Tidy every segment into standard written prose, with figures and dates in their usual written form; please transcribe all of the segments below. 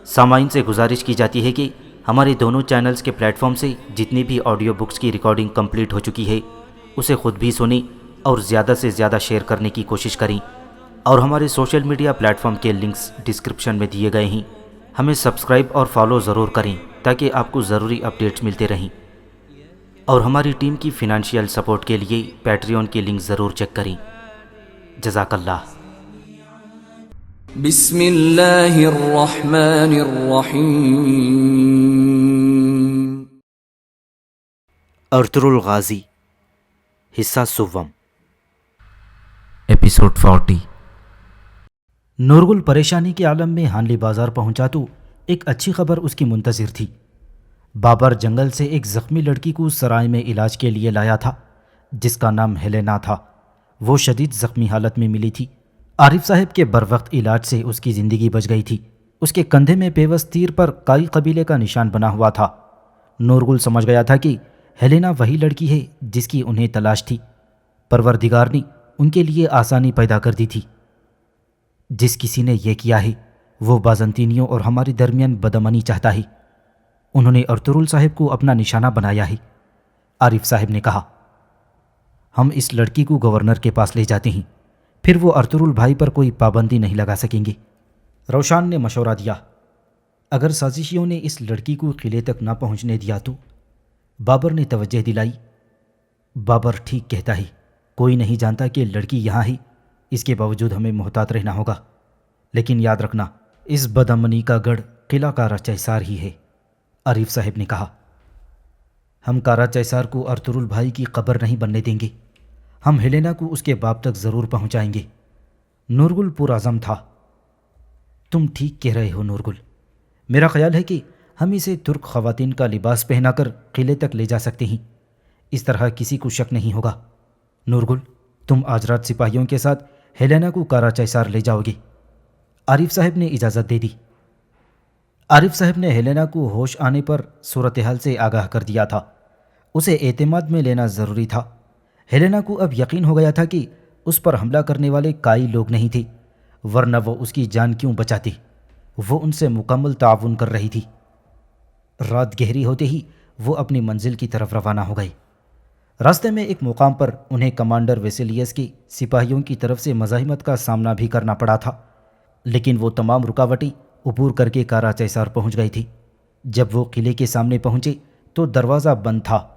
سامعین سے گزارش کی جاتی ہے کہ ہمارے دونوں چینلز کے پلیٹ فارم سے جتنی بھی آڈیو بکس کی ریکارڈنگ کمپلیٹ ہو چکی ہے اسے خود بھی سنیں اور زیادہ سے زیادہ شیئر کرنے کی کوشش کریں، اور ہمارے سوشل میڈیا پلیٹ فارم کے لنکس ڈسکرپشن میں دیے گئے ہیں، ہمیں سبسکرائب اور فالو ضرور کریں تاکہ آپ کو ضروری اپڈیٹس ملتے رہیں، اور ہماری ٹیم کی فنانشیل سپورٹ کے لیے پیٹریون کی لنک ضرور چیک کریں۔ جزاک اللہ۔ بسم اللہ الرحمن الرحیم۔ ارطغرل غازی، حصہ سوم، ایپیسوڈ 40۔ نورگل پریشانی کے عالم میں ہانلی بازار پہنچا تو ایک اچھی خبر اس کی منتظر تھی۔ بابر جنگل سے ایک زخمی لڑکی کو سرائے میں علاج کے لیے لایا تھا جس کا نام ہیلینا تھا۔ وہ شدید زخمی حالت میں ملی تھی۔ عارف صاحب کے بروقت علاج سے اس کی زندگی بچ گئی تھی۔ اس کے کندھے میں پیوست تیر پر کائی قبیلے کا نشان بنا ہوا تھا۔ نورگل سمجھ گیا تھا کہ ہیلینا وہی لڑکی ہے جس کی انہیں تلاش تھی۔ پروردگار نے ان کے لیے آسانی پیدا کر دی تھی۔ جس کسی نے یہ کیا ہے وہ بازنطینیوں اور ہمارے درمیان بدامنی چاہتا ہے۔ انہوں نے ارطغرل صاحب کو اپنا نشانہ بنایا ہے۔ عارف صاحب نے کہا، ہم اس لڑکی کو گورنر کے پاس لے جاتے ہیں، پھر وہ ارطغرل بھائی پر کوئی پابندی نہیں لگا سکیں گے۔ روشان نے مشورہ دیا، اگر سازشیوں نے اس لڑکی کو قلعے تک نہ پہنچنے دیا تو؟ بابر نے توجہ دلائی، بابر ٹھیک کہتا ہے، کوئی نہیں جانتا کہ لڑکی یہاں ہے، اس کے باوجود ہمیں محتاط رہنا ہوگا، لیکن یاد رکھنا اس بدامنی کا گڑھ قلعہ کارا چیسار ہی ہے۔ عارف صاحب نے کہا، ہم کارا چیسار کو ارطغرل بھائی کی قبر نہیں بننے دیں گے، ہم ہیلینا کو اس کے باپ تک ضرور پہنچائیں گے۔ نورگل پرعزم تھا۔ تم ٹھیک کہہ رہے ہو نورگل، میرا خیال ہے کہ ہم اسے ترک خواتین کا لباس پہنا کر قلعے تک لے جا سکتے ہیں، اس طرح کسی کو شک نہیں ہوگا۔ نورگل، تم آج رات سپاہیوں کے ساتھ ہیلینا کو کارا چیسار لے جاؤ گے۔ عارف صاحب نے اجازت دے دی۔ عارف صاحب نے ہیلینا کو ہوش آنے پر صورتحال سے آگاہ کر دیا تھا۔ اسے اعتماد میں لینا ضروری تھا۔ ہیلینا کو اب یقین ہو گیا تھا کہ اس پر حملہ کرنے والے کائی لوگ نہیں تھے، ورنہ وہ اس کی جان کیوں بچاتے؟ وہ ان سے مکمل تعاون کر رہی تھی۔ رات گہری ہوتے ہی وہ اپنی منزل کی طرف روانہ ہو گئے۔ راستے میں ایک مقام پر انہیں کمانڈر ویسیلیس کی سپاہیوں کی طرف سے مزاحمت کا سامنا بھی کرنا پڑا تھا، لیکن وہ تمام رکاوٹیں عبور کر کے کارا چیسار پہنچ گئی تھی۔ جب وہ قلعے کے سامنے پہنچے تو دروازہ بند تھا۔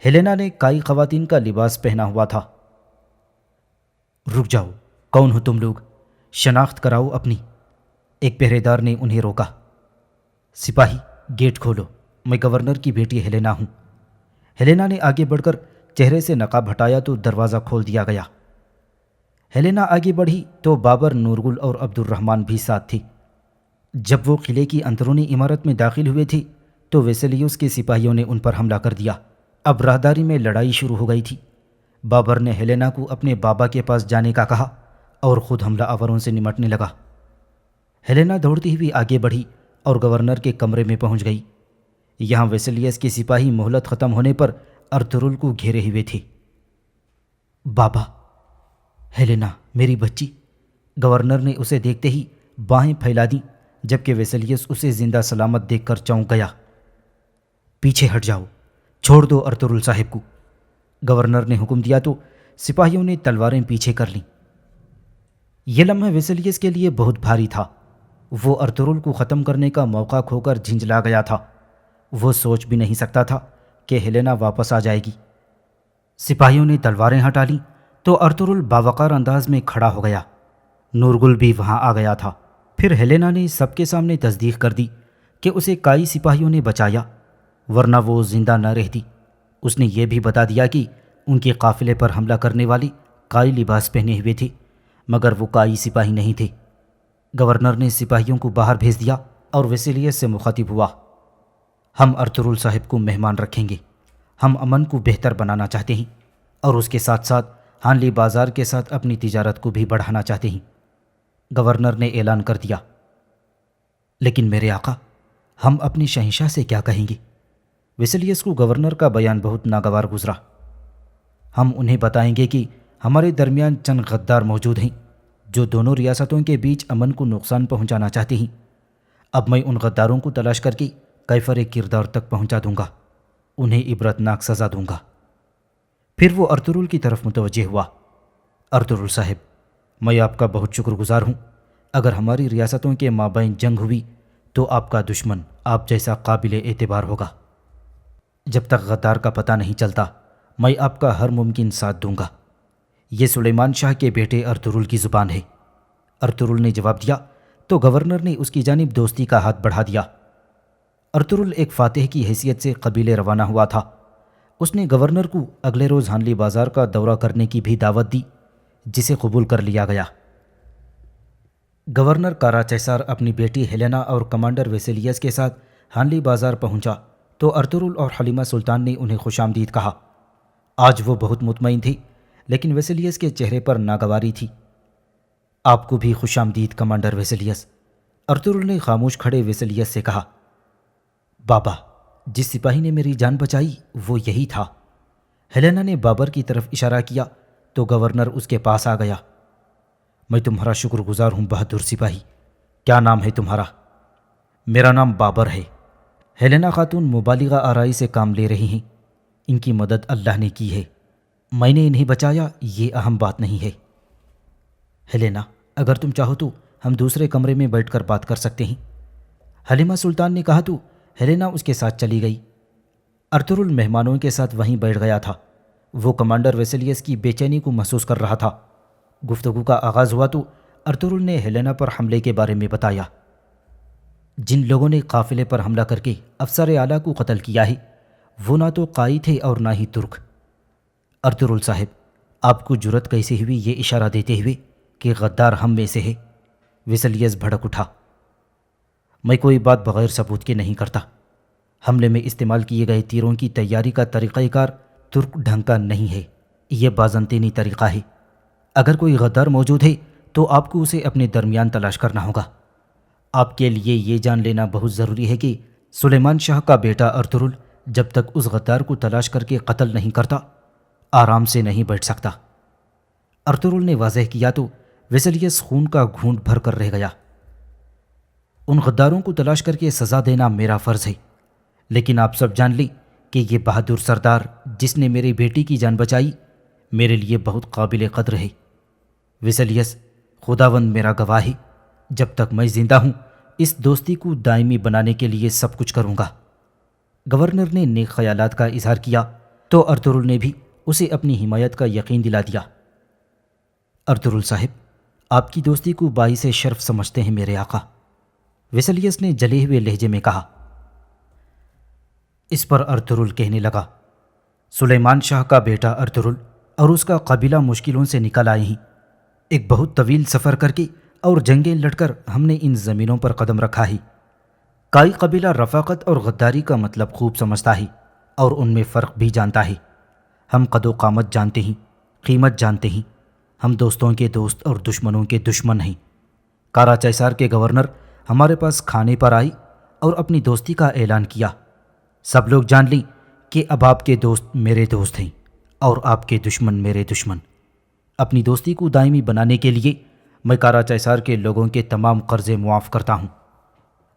ہیلینا نے کائی خواتین کا لباس پہنا ہوا تھا۔ رک جاؤ، کون ہو تم لوگ؟ شناخت کراؤ اپنی۔ ایک پہرے دار نے انہیں روکا۔ سپاہی، گیٹ کھولو، میں گورنر کی بیٹی ہیلینا ہوں۔ ہیلینا نے آگے بڑھ کر چہرے سے نقاب ہٹایا تو دروازہ کھول دیا گیا۔ ہیلینا آگے بڑھی تو بابر، نورگل اور عبد الرحمن بھی ساتھ تھے۔ جب وہ قلعے کی اندرونی عمارت میں داخل ہوئے تھے تو ویسیلیوس کے سپاہیوں نے ان پر حملہ کر دیا۔ اب راہداری میں لڑائی شروع ہو گئی تھی۔ بابر نے ہیلینا کو اپنے بابا کے پاس جانے کا کہا اور خود حملہ آوروں سے نمٹنے لگا۔ ہیلینا دوڑتی ہوئی آگے بڑھی اور گورنر کے کمرے میں پہنچ گئی۔ یہاں ویسیلیوس کے سپاہی مہلت ختم ہونے پر ارطغرل کو گھیرے ہوئے تھے۔ بابا، ہیلینا میری بچی۔ گورنر نے اسے دیکھتے ہی باہیں پھیلا دیں، جبکہ ویسیلیوس اسے زندہ سلامت دیکھ کر چونک گیا۔ پیچھے ہٹ جاؤ، چھوڑ دو ارطغرل صاحب کو۔ گورنر نے حکم دیا تو سپاہیوں نے تلواریں پیچھے کر لیں۔ یہ لمحہ ویسیلیوس کے لیے بہت بھاری تھا۔ وہ ارطغرل کو ختم کرنے کا موقع کھو کر جھنجھلا گیا تھا۔ وہ سوچ بھی نہیں سکتا تھا کہ ہیلینا واپس آ جائے گی۔ سپاہیوں نے تلواریں ہٹا لیں تو ارطغرل باوقار انداز میں کھڑا ہو گیا۔ نورگل بھی وہاں آ گیا تھا۔ پھر ہیلینا نے سب کے سامنے تصدیق کر دی کہ اسے کائی سپاہیوں نے بچایا، ورنہ وہ زندہ نہ رہتی۔ اس نے یہ بھی بتا دیا کہ ان کے قافلے پر حملہ کرنے والے کائی لباس پہنے ہوئے تھے، مگر وہ کائی سپاہی نہیں تھے۔ گورنر نے سپاہیوں کو باہر بھیج دیا اور ویسیلیوس سے مخاطب ہوا، ہم ارطغرل صاحب کو مہمان رکھیں گے، ہم امن کو بہتر بنانا چاہتے ہیں اور اس کے ساتھ ساتھ ہانلی بازار کے ساتھ اپنی تجارت کو بھی بڑھانا چاہتے ہیں۔ گورنر نے اعلان کر دیا۔ لیکن میرے آقا، ہم اپنی شہنشاہ سے کیا کہیں گے؟ ویسیلیوس کو گورنر کا بیان بہت ناگوار گزرا۔ ہم انہیں بتائیں گے کہ ہمارے درمیان چند غدار موجود ہیں جو دونوں ریاستوں کے بیچ امن کو نقصان پہنچانا چاہتے ہیں۔ اب میں ان غداروں کو تلاش کر کے کیفر کردار تک پہنچا دوں گا، انہیں عبرتناک سزا دوں گا۔ پھر وہ ارطغرل کی طرف متوجہ ہوا۔ ارطغرل صاحب، میں آپ کا بہت شکر گزار ہوں۔ اگر ہماری ریاستوں کے مابین جنگ ہوئی تو آپ کا دشمن آپ جیسا قابل اعتبار ہوگا۔ جب تک غدار کا پتہ نہیں چلتا میں آپ کا ہر ممکن ساتھ دوں گا۔ یہ سلیمان شاہ کے بیٹے ارطغرل کی زبان ہے۔ ارطغرل نے جواب دیا تو گورنر نے اس کی جانب دوستی کا ہاتھ بڑھا دیا۔ ارطغرل ایک فاتح کی حیثیت سے قبیلے روانہ ہوا تھا۔ اس نے گورنر کو اگلے روز ہانلی بازار کا دورہ کرنے کی بھی دعوت دی، جسے قبول کر لیا گیا۔ گورنر کاراچیسار اپنی بیٹی ہیلینا اور کمانڈر ویسیلیس کے ساتھ ہانلی بازار پہنچا تو ارطغرل اور حلیمہ سلطان نے انہیں خوش آمدید کہا۔ آج وہ بہت مطمئن تھی، لیکن ویسیلیس کے چہرے پر ناگواری تھی۔ آپ کو بھی خوش آمدید کمانڈر ویسیلیس، ارطغرل نے خاموش کھڑے ویسیلیس سے کہا۔ بابا، جس سپاہی نے میری جان بچائی وہ یہی تھا۔ ہیلینا نے بابر کی طرف اشارہ کیا تو گورنر اس کے پاس آ گیا۔ میں تمہارا شکر گزار ہوں بہادر سپاہی، کیا نام ہے تمہارا؟ میرا نام بابر ہے۔ ہیلینا خاتون مبالغہ آرائی سے کام لے رہی ہیں۔ ان کی مدد اللہ نے کی ہے، میں نے انہیں بچایا، یہ اہم بات نہیں ہے۔ ہیلینا، اگر تم چاہو تو ہم دوسرے کمرے میں بیٹھ کر بات کر سکتے ہیں، حلیمہ سلطان نے کہا تو ہیلینا اس کے ساتھ چلی گئی۔ ارطغرل مہمانوں کے ساتھ وہیں بیٹھ گیا تھا۔ وہ کمانڈر ویسیلیس کی بے چینی کو محسوس کر رہا تھا۔ گفتگو کا آغاز ہوا تو ارطغرل نے ہیلینا پر حملے کے بارے میں بتایا۔ جن لوگوں نے قافلے پر حملہ کر کے افسر اعلیٰ کو قتل کیا ہے وہ نہ تو قائی تھے اور نہ ہی ترک۔ ارطغرل صاحب، آپ کو جرأت کیسے ہوئی یہ اشارہ دیتے ہوئے کہ غدار ہم میں سے ہے؟ ویسیلیس بھڑک اٹھا۔ میں کوئی بات بغیر ثبوت کے نہیں کرتا۔ حملے میں استعمال کیے گئے تیروں کی تیاری کا طریقہ کار ترک ڈھنگ کا نہیں ہے، یہ بازنطینی طریقہ ہے۔ اگر کوئی غدار موجود ہے تو آپ کو اسے اپنے درمیان تلاش کرنا ہوگا۔ آپ کے لیے یہ جان لینا بہت ضروری ہے کہ سلیمان شاہ کا بیٹا ارطغرل جب تک اس غدار کو تلاش کر کے قتل نہیں کرتا آرام سے نہیں بیٹھ سکتا۔ ارطغرل نے واضح کیا تو ویسیلیس خون کا گھونٹ بھر کر رہ گیا۔ ان غداروں کو تلاش کر کے سزا دینا میرا فرض ہے، لیکن آپ سب جان لیں کہ یہ بہادر سردار جس نے میری بیٹی کی جان بچائی میرے لیے بہت قابل قدر ہے۔ ویسیلیس، خداوند میرا گواہ ہے، جب تک میں زندہ ہوں اس دوستی کو دائمی بنانے کے لیے سب کچھ کروں گا۔ گورنر نے نیک خیالات کا اظہار کیا تو ارطغرل نے بھی اسے اپنی حمایت کا یقین دلا دیا۔ ارطغرل صاحب، آپ کی دوستی کو باعث شرف سمجھتے ہیں میرے آقا، ویسیلیس نے جلے ہوئے لہجے میں کہا۔ اس پر ارطغرل کہنے لگا، سلیمان شاہ کا بیٹا ارطغرل اور اس کا قبیلہ مشکلوں سے نکل آئے ہیں۔ ایک بہت طویل سفر کر کے اور جنگیں لڑ کر ہم نے ان زمینوں پر قدم رکھا ہے۔ کائی قبیلہ رفاقت اور غداری کا مطلب خوب سمجھتا ہے اور ان میں فرق بھی جانتا ہے۔ ہم قد و قامت جانتے ہیں، قیمت جانتے ہیں۔ ہم دوستوں کے دوست اور دشمنوں کے دشمن ہیں۔ کاراچیسار کے گورنر ہمارے پاس کھانے پر آئی اور اپنی دوستی کا اعلان کیا۔ سب لوگ جان لیں کہ اب آپ کے دوست میرے دوست ہیں اور آپ کے دشمن میرے دشمن۔ اپنی دوستی کو دائمی بنانے کے لیے میں کاراچیسار کے لوگوں کے تمام قرضے معاف کرتا ہوں۔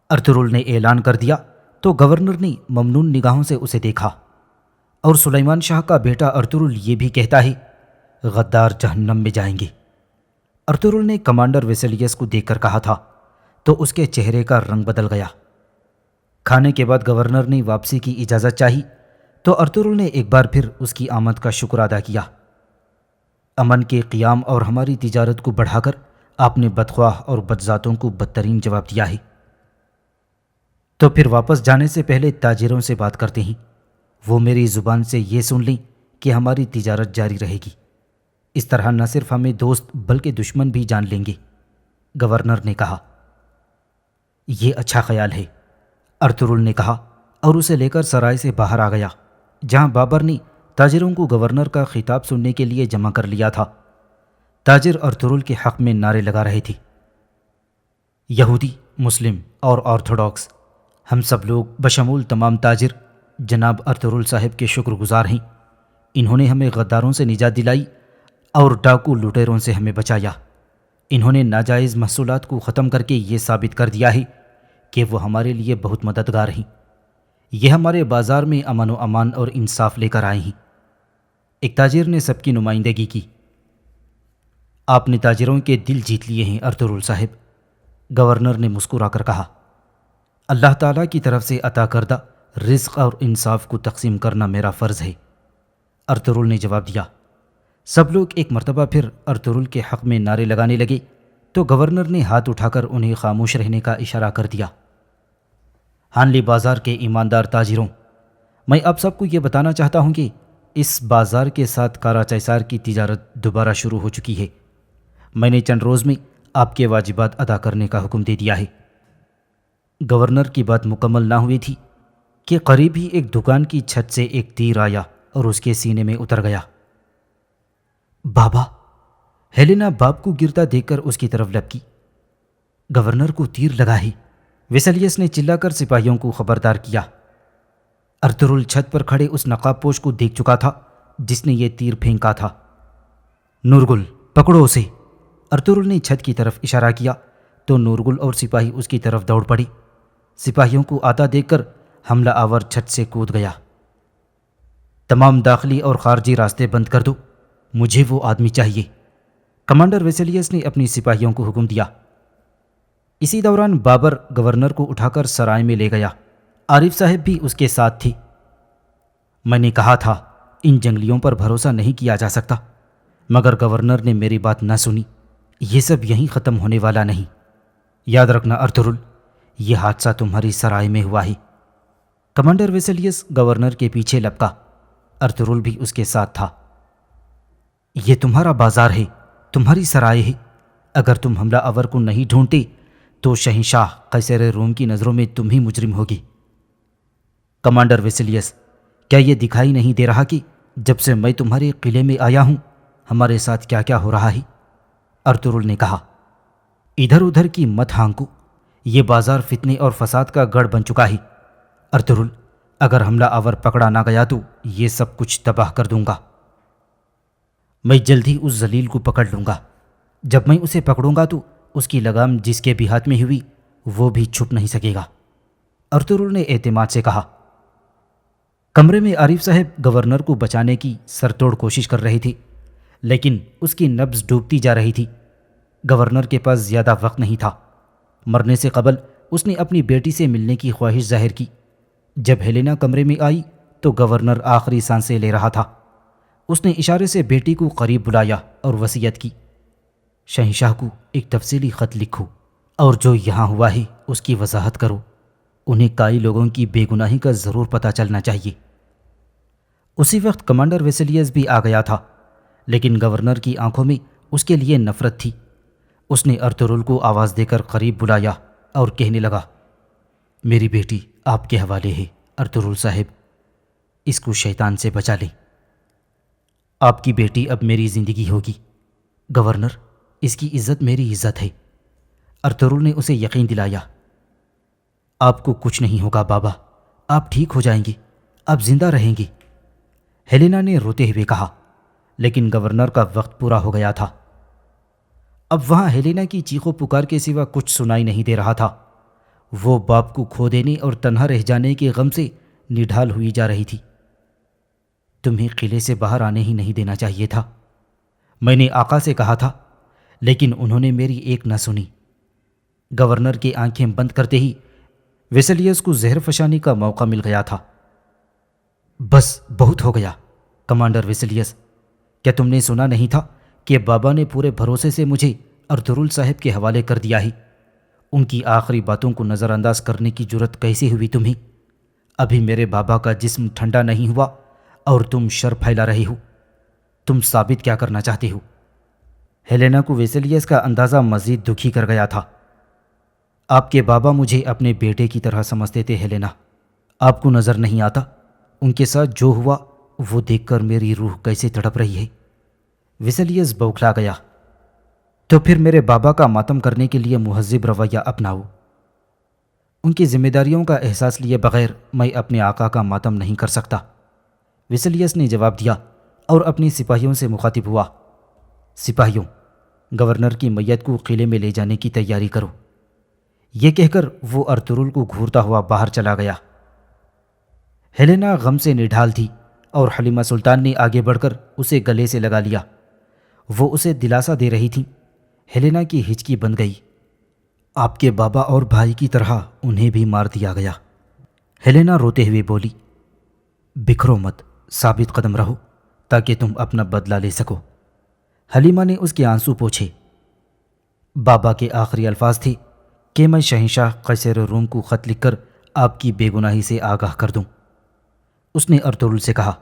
ارطغرل نے اعلان کر دیا تو گورنر نے ممنون نگاہوں سے اسے دیکھا۔ اور سلیمان شاہ کا بیٹا ارطغرل یہ بھی کہتا ہے، غدار جہنم میں جائیں گے۔ ارطغرل نے کمانڈر ویسیلیس کو دیکھ کر کہا تھا تو اس کے چہرے کا رنگ بدل گیا۔ کھانے کے بعد گورنر نے واپسی کی اجازت چاہی تو ارطغرل نے ایک بار پھر اس کی آمد کا شکر ادا کیا۔ امن کے قیام اور ہماری تجارت کو بڑھا کر آپ نے بدخواہ اور بدذاتوں کو بدترین جواب دیا ہے۔ تو پھر واپس جانے سے پہلے تاجروں سے بات کرتے ہیں، وہ میری زبان سے یہ سن لیں کہ ہماری تجارت جاری رہے گی۔ اس طرح نہ صرف ہمیں دوست بلکہ دشمن بھی جان لیں گے، گورنر نے کہا۔ یہ اچھا خیال ہے، ارطغرل نے کہا اور اسے لے کر سرائے سے باہر آ گیا، جہاں بابر نے تاجروں کو گورنر کا خطاب سننے کے لیے جمع کر لیا تھا۔ تاجر ارطغرل کے حق میں نعرے لگا رہے تھے، یہودی، مسلم اور آرتھوڈاکس، ہم سب لوگ بشمول تمام تاجر جناب ارطغرل صاحب کے شکر گزار ہیں۔ انہوں نے ہمیں غداروں سے نجات دلائی اور ڈاکو لٹیروں سے ہمیں بچایا۔ انہوں نے ناجائز محصولات کو ختم کر کے یہ ثابت کر دیا ہے کہ وہ ہمارے لیے بہت مددگار ہیں۔ یہ ہمارے بازار میں امن و امان اور انصاف لے کر آئے ہیں۔ ایک تاجر نے سب کی نمائندگی کی۔ آپ نے تاجروں کے دل جیت لیے ہیں ارطغرل صاحب، گورنر نے مسکرا کر کہا۔ اللہ تعالیٰ کی طرف سے عطا کردہ رزق اور انصاف کو تقسیم کرنا میرا فرض ہے، ارطغرل نے جواب دیا۔ سب لوگ ایک مرتبہ پھر ارطغرل کے حق میں نعرے لگانے لگے تو گورنر نے ہاتھ اٹھا کر انہیں خاموش رہنے کا اشارہ کر دیا۔ ہانلی بازار کے ایماندار تاجروں، میں آپ سب کو یہ بتانا چاہتا ہوں کہ اس بازار کے ساتھ کارا چیسار کی تجارت دوبارہ شروع ہو چکی ہے۔ میں نے چند روز میں آپ کے واجبات ادا کرنے کا حکم دے دیا ہے۔ گورنر کی بات مکمل نہ ہوئی تھی کہ قریب ہی ایک دکان کی چھت سے ایک تیر آیا اور اس کے سینے میں اتر گیا۔ بابا! ہیلینا باپ کو گرتا دیکھ کر اس کی طرف لپکی۔ گورنر کو تیر لگا ہے، ویسلیس نے چلا کر سپاہیوں کو خبردار کیا۔ ارطغرل چھت پر کھڑے اس نقاب پوش کو دیکھ چکا تھا جس نے یہ تیر پھینکا تھا۔ نورگل، پکڑو اسے! ارطغرل نے چھت کی طرف اشارہ کیا تو نورگل اور سپاہی اس کی طرف دوڑ پڑے۔ سپاہیوں کو آتا دیکھ کر حملہ آور چھت سے کود گیا۔ تمام داخلی اور خارجی راستے بند کر دو، مجھے وہ آدمی چاہیے، کمانڈر ویسلیس نے اپنی سپاہیوں کو حکم دیا۔ اسی دوران بابر گورنر کو اٹھا کر سرائے میں لے گیا۔ عارف صاحب بھی اس کے ساتھ تھی۔ میں نے کہا تھا ان جنگلیوں پر بھروسہ نہیں کیا جا سکتا، مگر گورنر نے میری بات نہ سنی۔ یہ سب یہیں ختم ہونے والا نہیں۔ یاد رکھنا ارطغرل، یہ حادثہ تمہاری سرائے میں ہوا ہے۔ کمانڈر ویسلیس گورنر کے پیچھے لپکا۔ ارطغرل بھی اس کے ساتھ تھا۔ یہ تمہارا بازار ہے، تمہاری سرائے ہے۔ اگر تم حملہ آور کو نہیں ڈھونڈتے تو شہنشاہ قیصر روم کی نظروں میں تم ہی مجرم ہوگی۔ کمانڈر ویسلیس، کیا یہ دکھائی نہیں دے رہا کہ جب سے میں تمہارے قلعے میں آیا ہوں ہمارے ساتھ کیا کیا ہو رہا ہے؟ ارطغرل نے کہا۔ ادھر ادھر کی مت ہانکو، یہ بازار فتنے اور فساد کا گڑھ بن چکا ہے۔ ارطغرل، اگر حملہ آور پکڑا نہ گیا تو یہ سب کچھ تباہ کر دوں گا۔ میں جلد ہی اس ذلیل کو پکڑ لوں گا۔ جب میں اسے پکڑوں گا تو اس کی لگام جس کے بھی ہاتھ میں ہوئی وہ بھی چھپ نہیں سکے گا، ارطغرل نے اعتماد سے کہا۔ کمرے میں عارف صاحب گورنر کو بچانے کی سر توڑ کوشش کر رہے تھے، لیکن اس کی نبض ڈوبتی جا رہی تھی۔ گورنر کے پاس زیادہ وقت نہیں تھا۔ مرنے سے قبل اس نے اپنی بیٹی سے ملنے کی خواہش ظاہر کی۔ جب ہیلینا کمرے میں آئی تو گورنر آخری سانسیں لے رہا تھا۔ اس نے اشارے سے بیٹی کو قریب بلایا اور وصیت کی، شہنشاہ کو ایک تفصیلی خط لکھو اور جو یہاں ہوا ہے اس کی وضاحت کرو۔ انہیں کائی لوگوں کی بے گناہی کا ضرور پتہ چلنا چاہیے۔ اسی وقت کمانڈر ویسلیس بھی آ گیا تھا، لیکن گورنر کی آنکھوں میں اس کے لیے نفرت تھی۔ اس نے ارطغرل کو آواز دے کر قریب بلایا اور کہنے لگا، میری بیٹی آپ کے حوالے ہے ارطغرل صاحب، اس کو شیطان سے بچا لیں۔ آپ کی بیٹی اب میری زندگی ہوگی گورنر، اس کی عزت میری عزت ہے، ارطغرل نے اسے یقین دلایا۔ آپ کو کچھ نہیں ہوگا بابا، آپ ٹھیک ہو جائیں گے، آپ زندہ رہیں گے، ہیلینا نے روتے ہوئے کہا۔ لیکن گورنر کا وقت پورا ہو گیا تھا۔ اب وہاں ہیلینا کی چیخو پکار کے سوا کچھ سنائی نہیں دے رہا تھا۔ وہ باپ کو کھو دینے اور تنہا رہ جانے کے غم سے نڈھال ہوئی جا رہی تھی۔ تمہیں قلعے سے باہر آنے ہی نہیں دینا چاہیے تھا، میں نے آقا سے کہا تھا، لیکن انہوں نے میری ایک نہ سنی۔ گورنر کی آنکھیں بند کرتے ہی ویسلیس کو زہر فشانی کا موقع مل گیا تھا۔ بس بہت ہو گیا کمانڈر ویسلیس، کیا تم نے سنا نہیں تھا کہ بابا نے پورے بھروسے سے مجھے ارطغرل صاحب کے حوالے کر دیا ہے؟ ان کی آخری باتوں کو نظر انداز کرنے کی جرت کیسے ہوئی تمہیں؟ ابھی میرے بابا کا جسم ٹھنڈا نہیں ہوا اور تم شر پھیلا رہے ہو۔ تم ثابت کیا کرنا چاہتے ہو؟ ہیلینا کو ویسلیس کا اندازہ مزید دکھی کر گیا تھا۔ آپ کے بابا مجھے اپنے بیٹے کی طرح سمجھتے تھے ہیلینا، آپ کو نظر نہیں آتا ان کے ساتھ جو ہوا وہ دیکھ کر میری روح کیسے تڑپ رہی ہے؟ ویسلیس بوکھلا گیا۔ تو پھر میرے بابا کا ماتم کرنے کے لیے مہذب رویہ اپناؤ۔ ان کی ذمہ داریوں کا احساس لیے بغیر میں اپنے آقا کا ماتم نہیں کر سکتا، ویسلیس نے جواب دیا اور اپنی سپاہیوں سے مخاطب ہوا۔ سپاہیوں، گورنر کی میت کو قلعے میں لے جانے کی تیاری کرو۔ یہ کہہ کر وہ ارطغرل کو گھورتا ہوا باہر چلا گیا۔ ہیلینا غم سے نڈھال تھی اور حلیمہ سلطان نے آگے بڑھ کر اسے گلے سے لگا لیا۔ وہ اسے دلاسا دے رہی تھیں۔ ہیلینا کی ہچکی بند گئی۔ آپ کے بابا اور بھائی کی طرح انہیں بھی مار دیا گیا۔ ہیلینا روتے ہوئے بولی، بکھرو مت، ثابت قدم رہو تاکہ تم اپنا بدلہ لے سکو۔ حلیمہ نے اس کے آنسو پوچھے۔ بابا کے آخری الفاظ تھے کہ میں شہنشاہ قیصر روم کو خط لکھ کر آپ کی بے گناہی سے آگاہ کر دوں۔ اس نے ارطغرل سے کہا،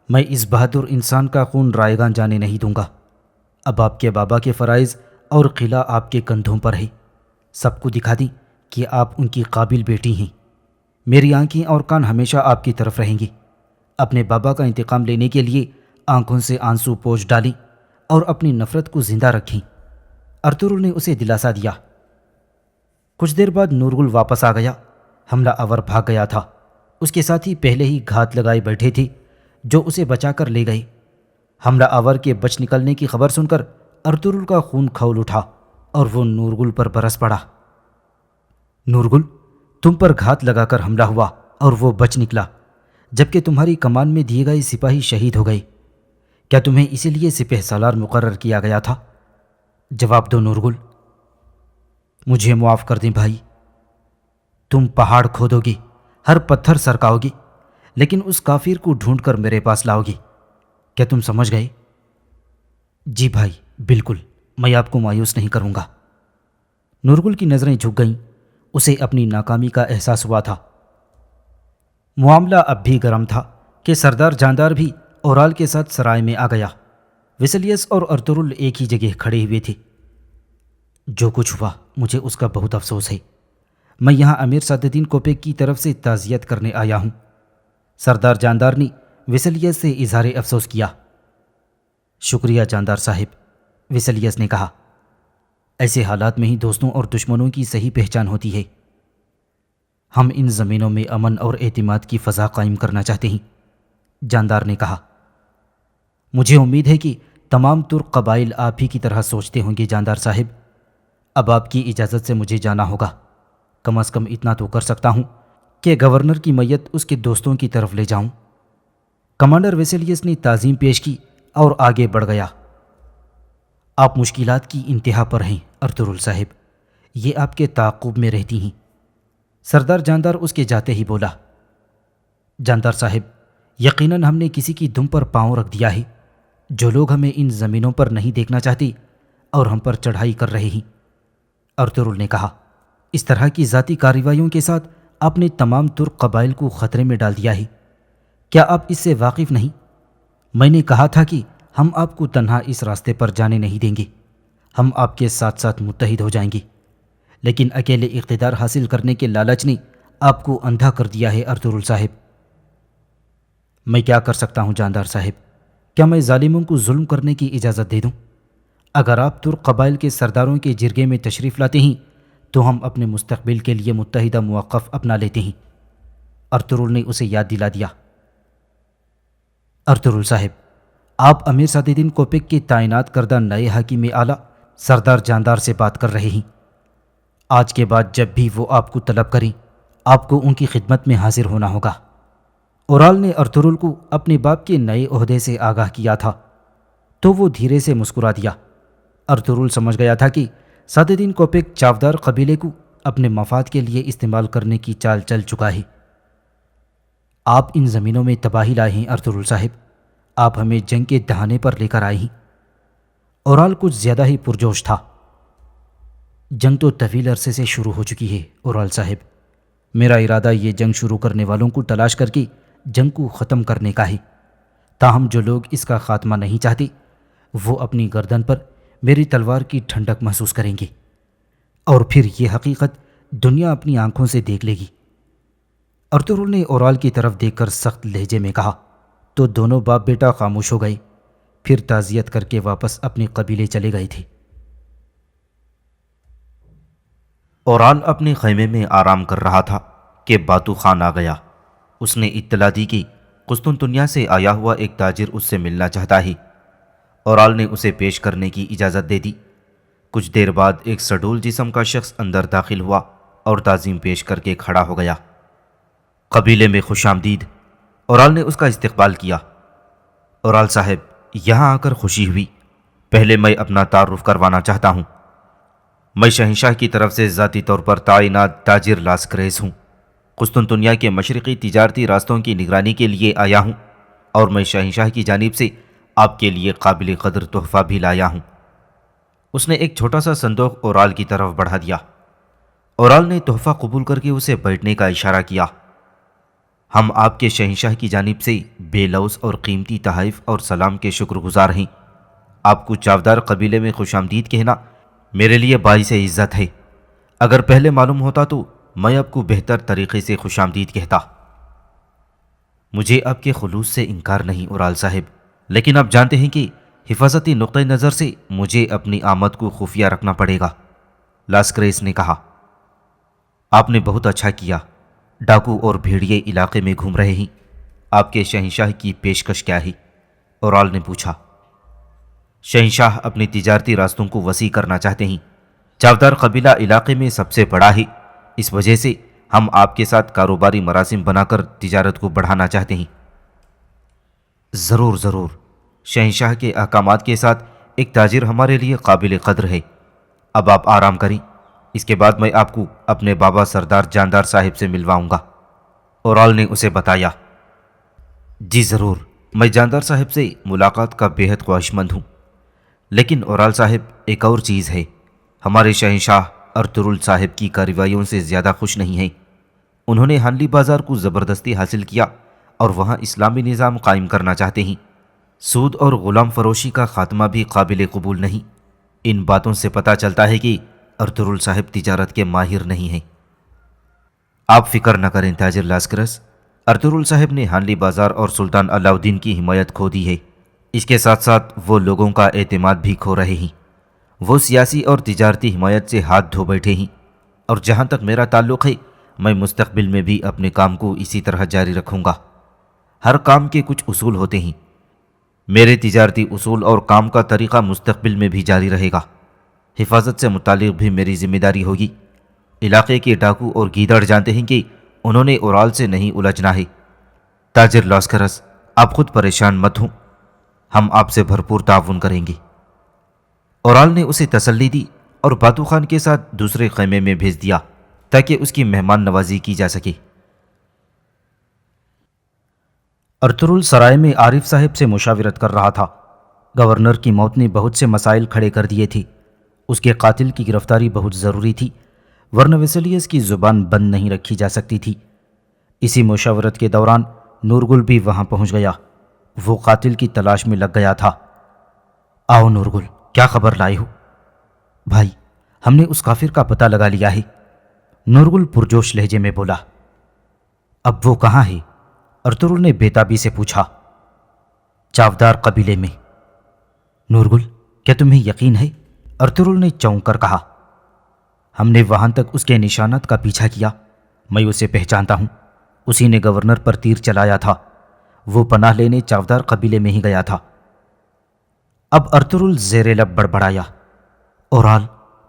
میں اس بہادر انسان کا خون رائیگاں جانے نہیں دوں گا۔ اب آپ کے بابا کے فرائض اور قلعہ آپ کے کندھوں پر ہے۔ سب کو دکھا دیں کہ آپ ان کی قابل بیٹی ہیں۔ میری آنکھیں اور کان ہمیشہ آپ کی طرف رہیں گے۔ اپنے بابا کا انتقام لینے کے لیے آنکھوں سے آنسو پوچھ ڈالیں اور اپنی نفرت کو زندہ رکھیں۔ ارطغرل نے اسے دلاسا دیا۔ کچھ دیر بعد نورگل واپس آ گیا۔ حملہ آور بھاگ گیا تھا۔ اس کے ساتھی پہلے ہی گھات لگائے بیٹھے تھے جو اسے بچا کر لے گئے۔ حملہ آور کے بچ نکلنے کی خبر سن کر ارطغرل کا خون کھول اٹھا اور وہ نورگل پر برس پڑا۔ نورگل، تم پر گھات لگا کر حملہ ہوا اور وہ بچ نکلا، جبکہ تمہاری کمان میں دیے گئے سپاہی شہید ہو گئے۔ کیا تمہیں اسی لیے سپہ سالار مقرر کیا گیا تھا؟ جواب دو نورگل۔ مجھے معاف کر دیں بھائی۔ تم پہاڑ کھودو گے، ہر پتھر سرکاؤ گے، لیکن اس کافر کو ڈھونڈ کر میرے پاس لاؤ گے۔ کیا تم سمجھ گئے؟ جی بھائی، بالکل، میں آپ کو مایوس نہیں کروں گا۔ نورگل کی نظریں جھک گئیں۔ اسے اپنی ناکامی کا احساس ہوا تھا۔ معاملہ اب بھی گرم تھا کہ سردار جاندار بھی اورال کے ساتھ سرائے میں آ گیا۔ ویسلیس اور ارطغرل ایک ہی جگہ کھڑے ہوئے تھے۔ جو کچھ ہوا مجھے اس کا بہت افسوس ہے۔ میں یہاں امیر سعد الدین کوپیک کی طرف سے تعزیت کرنے آیا ہوں۔ سردار جاندار نے ویسلیس سے اظہار افسوس کیا۔ شکریہ جاندار صاحب، ویسلیس نے کہا۔ ایسے حالات میں ہی دوستوں اور دشمنوں کی صحیح پہچان ہوتی ہے۔ ہم ان زمینوں میں امن اور اعتماد کی فضا قائم کرنا چاہتے ہیں، جاندار نے کہا۔ مجھے امید ہے کہ تمام ترک قبائل آپ ہی کی طرح سوچتے ہوں گے جاندار صاحب۔ اب آپ کی اجازت سے مجھے جانا ہوگا۔ کم از کم اتنا تو کر سکتا ہوں کہ گورنر کی میت اس کے دوستوں کی طرف لے جاؤں۔ کمانڈر ویسلیس نے تعظیم پیش کی اور آگے بڑھ گیا۔ آپ مشکلات کی انتہا پر ہیں ارطغرل صاحب، یہ آپ کے تعاقب میں رہتی ہیں۔ سردار جاندار اس کے جاتے ہی بولا، جاندار صاحب، یقیناً ہم نے کسی کی دم پر پاؤں رکھ دیا ہے۔ جو لوگ ہمیں ان زمینوں پر نہیں دیکھنا چاہتے اور ہم پر چڑھائی کر رہے ہیں۔ ارطغرل نے کہا، اس طرح کی ذاتی کارروائیوں کے ساتھ آپ نے تمام ترک قبائل کو خطرے میں ڈال دیا ہے۔ کیا آپ اس سے واقف نہیں؟ میں نے کہا تھا کہ ہم آپ کو تنہا اس راستے پر جانے نہیں دیں گے۔ ہم آپ کے ساتھ ساتھ متحد ہو جائیں گے، لیکن اکیلے اقتدار حاصل کرنے کے لالچ نے آپ کو اندھا کر دیا ہے ارطغرل صاحب۔ میں کیا کر سکتا ہوں جاندار صاحب؟ کیا میں ظالموں کو ظلم کرنے کی اجازت دے دوں؟ اگر آپ ترک قبائل کے سرداروں کے جرگے میں تشریف لاتے ہیں تو ہم اپنے مستقبل کے لیے متحدہ موقف اپنا لیتے ہیں۔ ارطغرل نے اسے یاد دلا دیا۔ ارطغرل صاحب، آپ امیر سعد الدین کوپیک کے تعینات کردہ نئے حاکم اعلیٰ سردار جاندار سے بات کر رہے ہیں۔ آج کے بعد جب بھی وہ آپ کو طلب کریں، آپ کو ان کی خدمت میں حاضر ہونا ہوگا۔ اورال نے ارطغرل کو اپنے باپ کے نئے عہدے سے آگاہ کیا تھا تو وہ دھیرے سے مسکرا دیا۔ ارطغرل سمجھ گیا تھا کہ سعد الدین کوپیک چاودار قبیلے کو اپنے مفاد کے لیے استعمال کرنے کی چال چل چکا ہے۔ آپ ان زمینوں میں تباہی لائے ہیں ارطغرل صاحب، آپ ہمیں جنگ کے دہانے پر لے کر آئے ہیں۔ اورال کچھ زیادہ ہی پرجوش تھا۔ جنگ تو طویل عرصے سے شروع ہو چکی ہے اورال صاحب۔ میرا ارادہ یہ جنگ شروع کرنے والوں کو تلاش کر کے جنگ کو ختم کرنے کا ہے۔ تاہم جو لوگ اس کا خاتمہ نہیں چاہتے وہ اپنی گردن پر میری تلوار کی ٹھنڈک محسوس کریں گے، اور پھر یہ حقیقت دنیا اپنی آنکھوں سے دیکھ لے گی۔ ارطغرل نے اورال کی طرف دیکھ کر سخت لہجے میں کہا تو دونوں باپ بیٹا خاموش ہو گئے، پھر تعزیت کر کے واپس اپنے قبیلے چلے گئے تھے۔ اورال اپنے خیمے میں آرام کر رہا تھا کہ باتو خان آ گیا۔ اس نے اطلاع دی کہ قسطنطنیہ سے آیا ہوا ایک تاجر اس سے ملنا چاہتا ہے۔ اورال نے اسے پیش کرنے کی اجازت دے دی۔ کچھ دیر بعد ایک سڈول جسم کا شخص اندر داخل ہوا اور تعظیم پیش کر کے کھڑا ہو گیا۔ قبیلے میں خوش آمدید، اورال نے اس کا استقبال کیا۔ اورال صاحب، یہاں آ کر خوشی ہوئی۔ پہلے میں اپنا تعارف کروانا چاہتا ہوں۔ میں شہنشاہ کی طرف سے ذاتی طور پر تعینات تاجر لاسکریز ہوں۔ قسطنطنیہ کے مشرقی تجارتی راستوں کی نگرانی کے لیے آیا ہوں، اور میں شہنشاہ کی جانب سے آپ کے لیے قابل قدر تحفہ بھی لایا ہوں۔ اس نے ایک چھوٹا سا صندوق اورال کی طرف بڑھا دیا۔ اورال نے تحفہ قبول کر کے اسے بیٹھنے کا اشارہ کیا۔ ہم آپ کے شہنشاہ کی جانب سے بے لوث اور قیمتی تحائف اور سلام کے شکر گزار ہیں۔ آپ کو چاودار قبیلے میں خوش آمدید کہنا میرے لیے باعث عزت ہے۔ اگر پہلے معلوم ہوتا تو میں آپ کو بہتر طریقے سے خوش آمدید کہتا۔ مجھے آپ کے خلوص سے انکار نہیں اورال صاحب، لیکن آپ جانتے ہیں کہ حفاظتی نقطہ نظر سے مجھے اپنی آمد کو خفیہ رکھنا پڑے گا، لاسکریز نے کہا۔ آپ نے بہت اچھا کیا۔ ڈاکو اور بھیڑیے علاقے میں گھوم رہے ہیں۔ آپ کے شہنشاہ کی پیشکش کیا ہے؟ اورال نے پوچھا۔ شہنشاہ اپنی تجارتی راستوں کو وسیع کرنا چاہتے ہیں۔ چاودار قبیلہ علاقے میں سب سے بڑا ہے، اس وجہ سے ہم آپ کے ساتھ کاروباری مراسم بنا کر تجارت کو بڑھانا چاہتے ہیں۔ ضرور ضرور، شہنشاہ کے احکامات کے ساتھ ایک تاجر ہمارے لیے قابل قدر ہے۔ اب آپ آرام کریں، اس کے بعد میں آپ کو اپنے بابا سردار جاندار صاحب سے ملواؤں گا، اورال نے اسے بتایا۔ جی ضرور، میں جاندار صاحب سے ملاقات کا بے حد خواہشمند ہوں۔ لیکن اورال صاحب، ایک اور چیز ہے، ہمارے شہنشاہ ارطغرل صاحب کی کارروائیوں سے زیادہ خوش نہیں ہیں۔ انہوں نے ہانلی بازار کو زبردستی حاصل کیا اور وہاں اسلامی نظام قائم کرنا چاہتے ہیں۔ سود اور غلام فروشی کا خاتمہ بھی قابل قبول نہیں۔ ان باتوں سے پتہ چلتا ہے کہ ارطغرل صاحب تجارت کے ماہر نہیں ہیں۔ آپ فکر نہ کریں تاجر لاسکرس، ارطغرل صاحب نے ہانلی بازار اور سلطان علاء الدین کی حمایت کھو دی ہے۔ اس کے ساتھ ساتھ وہ لوگوں کا اعتماد بھی کھو رہے ہیں۔ وہ سیاسی اور تجارتی حمایت سے ہاتھ دھو بیٹھے ہیں، اور جہاں تک میرا تعلق ہے میں مستقبل میں بھی اپنے کام کو اسی طرح جاری رکھوں گا۔ ہر کام کے کچھ اصول ہوتے ہیں، میرے تجارتی اصول اور کام کا طریقہ مستقبل میں بھی جاری رہے گا۔ حفاظت سے متعلق بھی میری ذمہ داری ہوگی۔ علاقے کے ڈاکو اور گیدڑ جانتے ہیں کہ انہوں نے اورال سے نہیں الجھنا ہے۔ تاجر لاسکرس، آپ خود پریشان مت ہوں، ہم آپ سے بھرپور تعاون کریں گے۔ اورال نے اسے تسلی دی اور باتو خان کے ساتھ دوسرے خیمے میں بھیج دیا تاکہ اس کی مہمان نوازی کی جا سکے۔ ارطغرل سرائے میں عارف صاحب سے مشاورت کر رہا تھا۔ گورنر کی موت نے بہت سے مسائل کھڑے کر دیے تھے۔ اس کے قاتل کی گرفتاری بہت ضروری تھی، ورنہ ویسیلیس کی زبان بند نہیں رکھی جا سکتی تھی۔ اسی مشاورت کے دوران نورگل بھی وہاں پہنچ گیا۔ وہ قاتل کی تلاش میں لگ گیا تھا۔ آؤ نورگل، کیا خبر لائے ہو؟ بھائی، ہم نے اس کافر کا پتہ لگا لیا ہے، نورگل پرجوش لہجے میں بولا۔ اب وہ کہاں ہے؟ ارطغرل نے بےتابی سے پوچھا۔ چاودار قبیلے میں۔ نورگل، کیا تمہیں یقین ہے؟ ارطغرل نے چونک کر کہا۔ ہم نے وہاں تک اس کے نشانات کا پیچھا کیا، میں اسے پہچانتا ہوں، اسی نے گورنر پر تیر چلایا تھا۔ وہ پناہ لینے چاودار قبیلے میں ہی گیا تھا۔ اب ارطغرل زیر لب بڑبڑایا۔ اورال،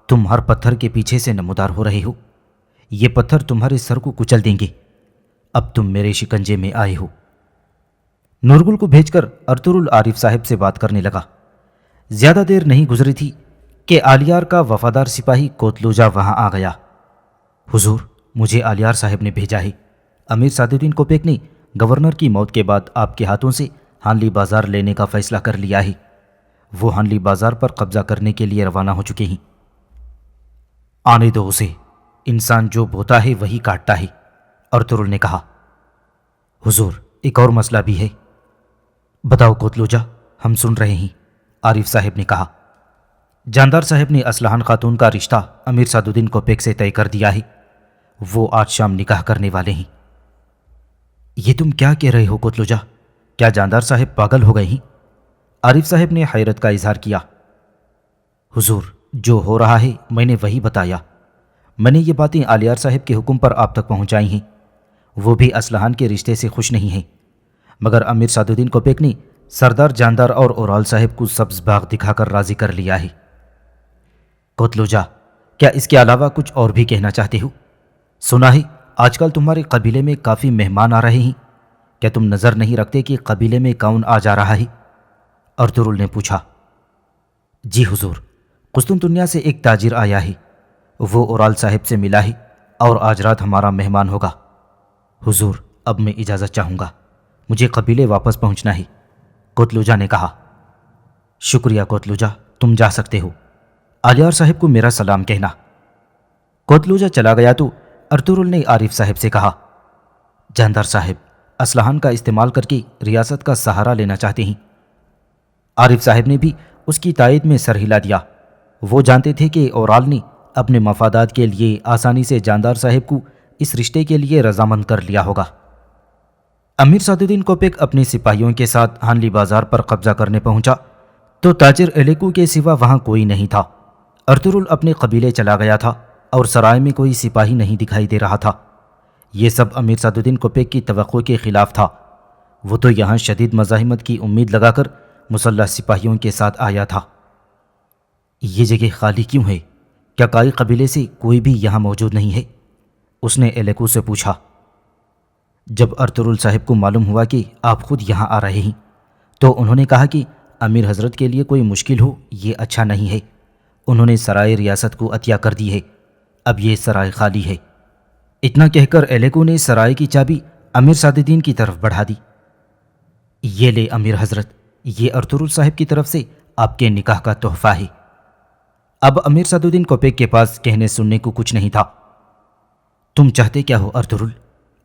تم ہر پتھر کے پیچھے سے نمودار ہو رہے ہو، یہ پتھر تمہارے سر کو کچل دیں گے۔ اب تم میرے شکنجے میں آئے ہو۔ نورگل کو بھیج کر ارطغرل عارف صاحب سے بات کرنے لگا۔ زیادہ دیر نہیں گزری تھی کہ آلیار کا وفادار سپاہی کوتلوجا وہاں آ گیا۔ حضور، مجھے آلیار صاحب نے بھیجا ہے۔ امیر سعد الدین کوپیک نے گورنر کی موت کے بعد آپ کے ہاتھوں سے ہانلی بازار لینے کا فیصلہ کر لیا ہے۔ وہ ہانلی بازار پر قبضہ کرنے کے لیے روانہ ہو چکے ہیں۔ آنے دو اسے، انسان جو بوتا ہے وہی کاٹتا ہے، ارطغرل نے کہا۔ حضور، ایک اور مسئلہ بھی ہے۔ بتاؤ کوتلوجا، ہم سن رہے ہیں، عارف صاحب نے کہا۔ جاندار صاحب نے اسلحان خاتون کا رشتہ امیر سعد الدین کوپیک سے طے کر دیا ہے، وہ آج شام نکاح کرنے والے ہیں۔ یہ تم کیا کہہ رہے ہو کوتلوجا؟ کیا جاندار صاحب پاگل ہو گئے ہیں؟ عارف صاحب نے حیرت کا اظہار کیا۔ حضور، جو ہو رہا ہے میں نے وہی بتایا۔ میں نے یہ باتیں آلیار صاحب کے حکم پر آپ تک پہنچائی ہیں۔ وہ بھی اسلحان کے رشتے سے خوش نہیں ہیں، مگر امیر سعد الدین کوپیک نے سردار جاندار اور اورال صاحب کو سبز باغ دکھا کر راضی کر لیا ہے۔ کوتلوجا، کیا اس کے علاوہ کچھ اور بھی کہنا چاہتے ہو؟ سنا ہے آج کل تمہارے قبیلے میں کافی مہمان آ رہے ہیں، کیا تم نظر نہیں رکھتے کہ قبیلے میں کون آ جا رہا ہے؟ ارطغرل نے پوچھا۔ جی حضور، قسطنطنیہ سے ایک تاجر آیا ہے، وہ اورال صاحب سے ملا ہے اور آج رات ہمارا مہمان ہوگا۔ حضور اب میں اجازت چاہوں گا، مجھے قبیلے واپس پہنچنا ہے، کوتلوجا نے کہا۔ شکریہ کوتلوجا، تم جا سکتے ہو، آلیار صاحب کو میرا سلام کہنا۔ کوتلوجا چلا گیا تو ارطغرل نے عارف صاحب سے کہا، جاندار صاحب اسلحان کا استعمال کر کے ریاست کا سہارا لینا چاہتے ہیں۔ عارف صاحب نے بھی اس کی تائید میں سر ہلا دیا۔ وہ جانتے تھے کہ اورال نے اپنے مفادات کے لیے آسانی سے جاندار صاحب کو اس رشتے کے لیے رضامند کر لیا ہوگا۔ امیر سعد الدین کوپیک اپنے سپاہیوں کے ساتھ ہانلی بازار پر قبضہ کرنے پہنچا تو تاجر الیکو کے سوا وہاں کوئی نہیں تھا۔ ارطغرل اپنے قبیلے چلا گیا تھا اور سرائے میں کوئی سپاہی نہیں دکھائی دے رہا تھا۔ یہ سب امیر سعد الدین کوپیک کی توقع کے خلاف تھا۔ وہ تو یہاں شدید مزاحمت کی امید لگا کر مسلح سپاہیوں کے ساتھ آیا تھا۔ یہ جگہ خالی کیوں ہے؟ کیا کائی قبیلے سے کوئی بھی یہاں موجود نہیں ہے؟ اس نے الیکو سے پوچھا۔ جب ارطغرل صاحب کو معلوم ہوا کہ آپ خود یہاں آ رہے ہیں تو انہوں نے کہا کہ امیر حضرت کے لیے کوئی مشکل ہو یہ اچھا نہیں ہے۔ انہوں نے سرائے ریاست کو عطیہ کر دی ہے، اب یہ سرائے خالی ہے۔ اتنا کہہ کر الیکو نے سرائے کی چابی امیر سعد الدین کی طرف بڑھا دی۔ یہ لے امیر حضرت، یہ ارطغرل صاحب کی طرف سے آپ کے نکاح کا تحفہ ہے۔ اب امیر سعد الدین کوپیک کے پاس کہنے سننے کو کچھ نہیں تھا۔ تم چاہتے کیا ہو ارطغرل؟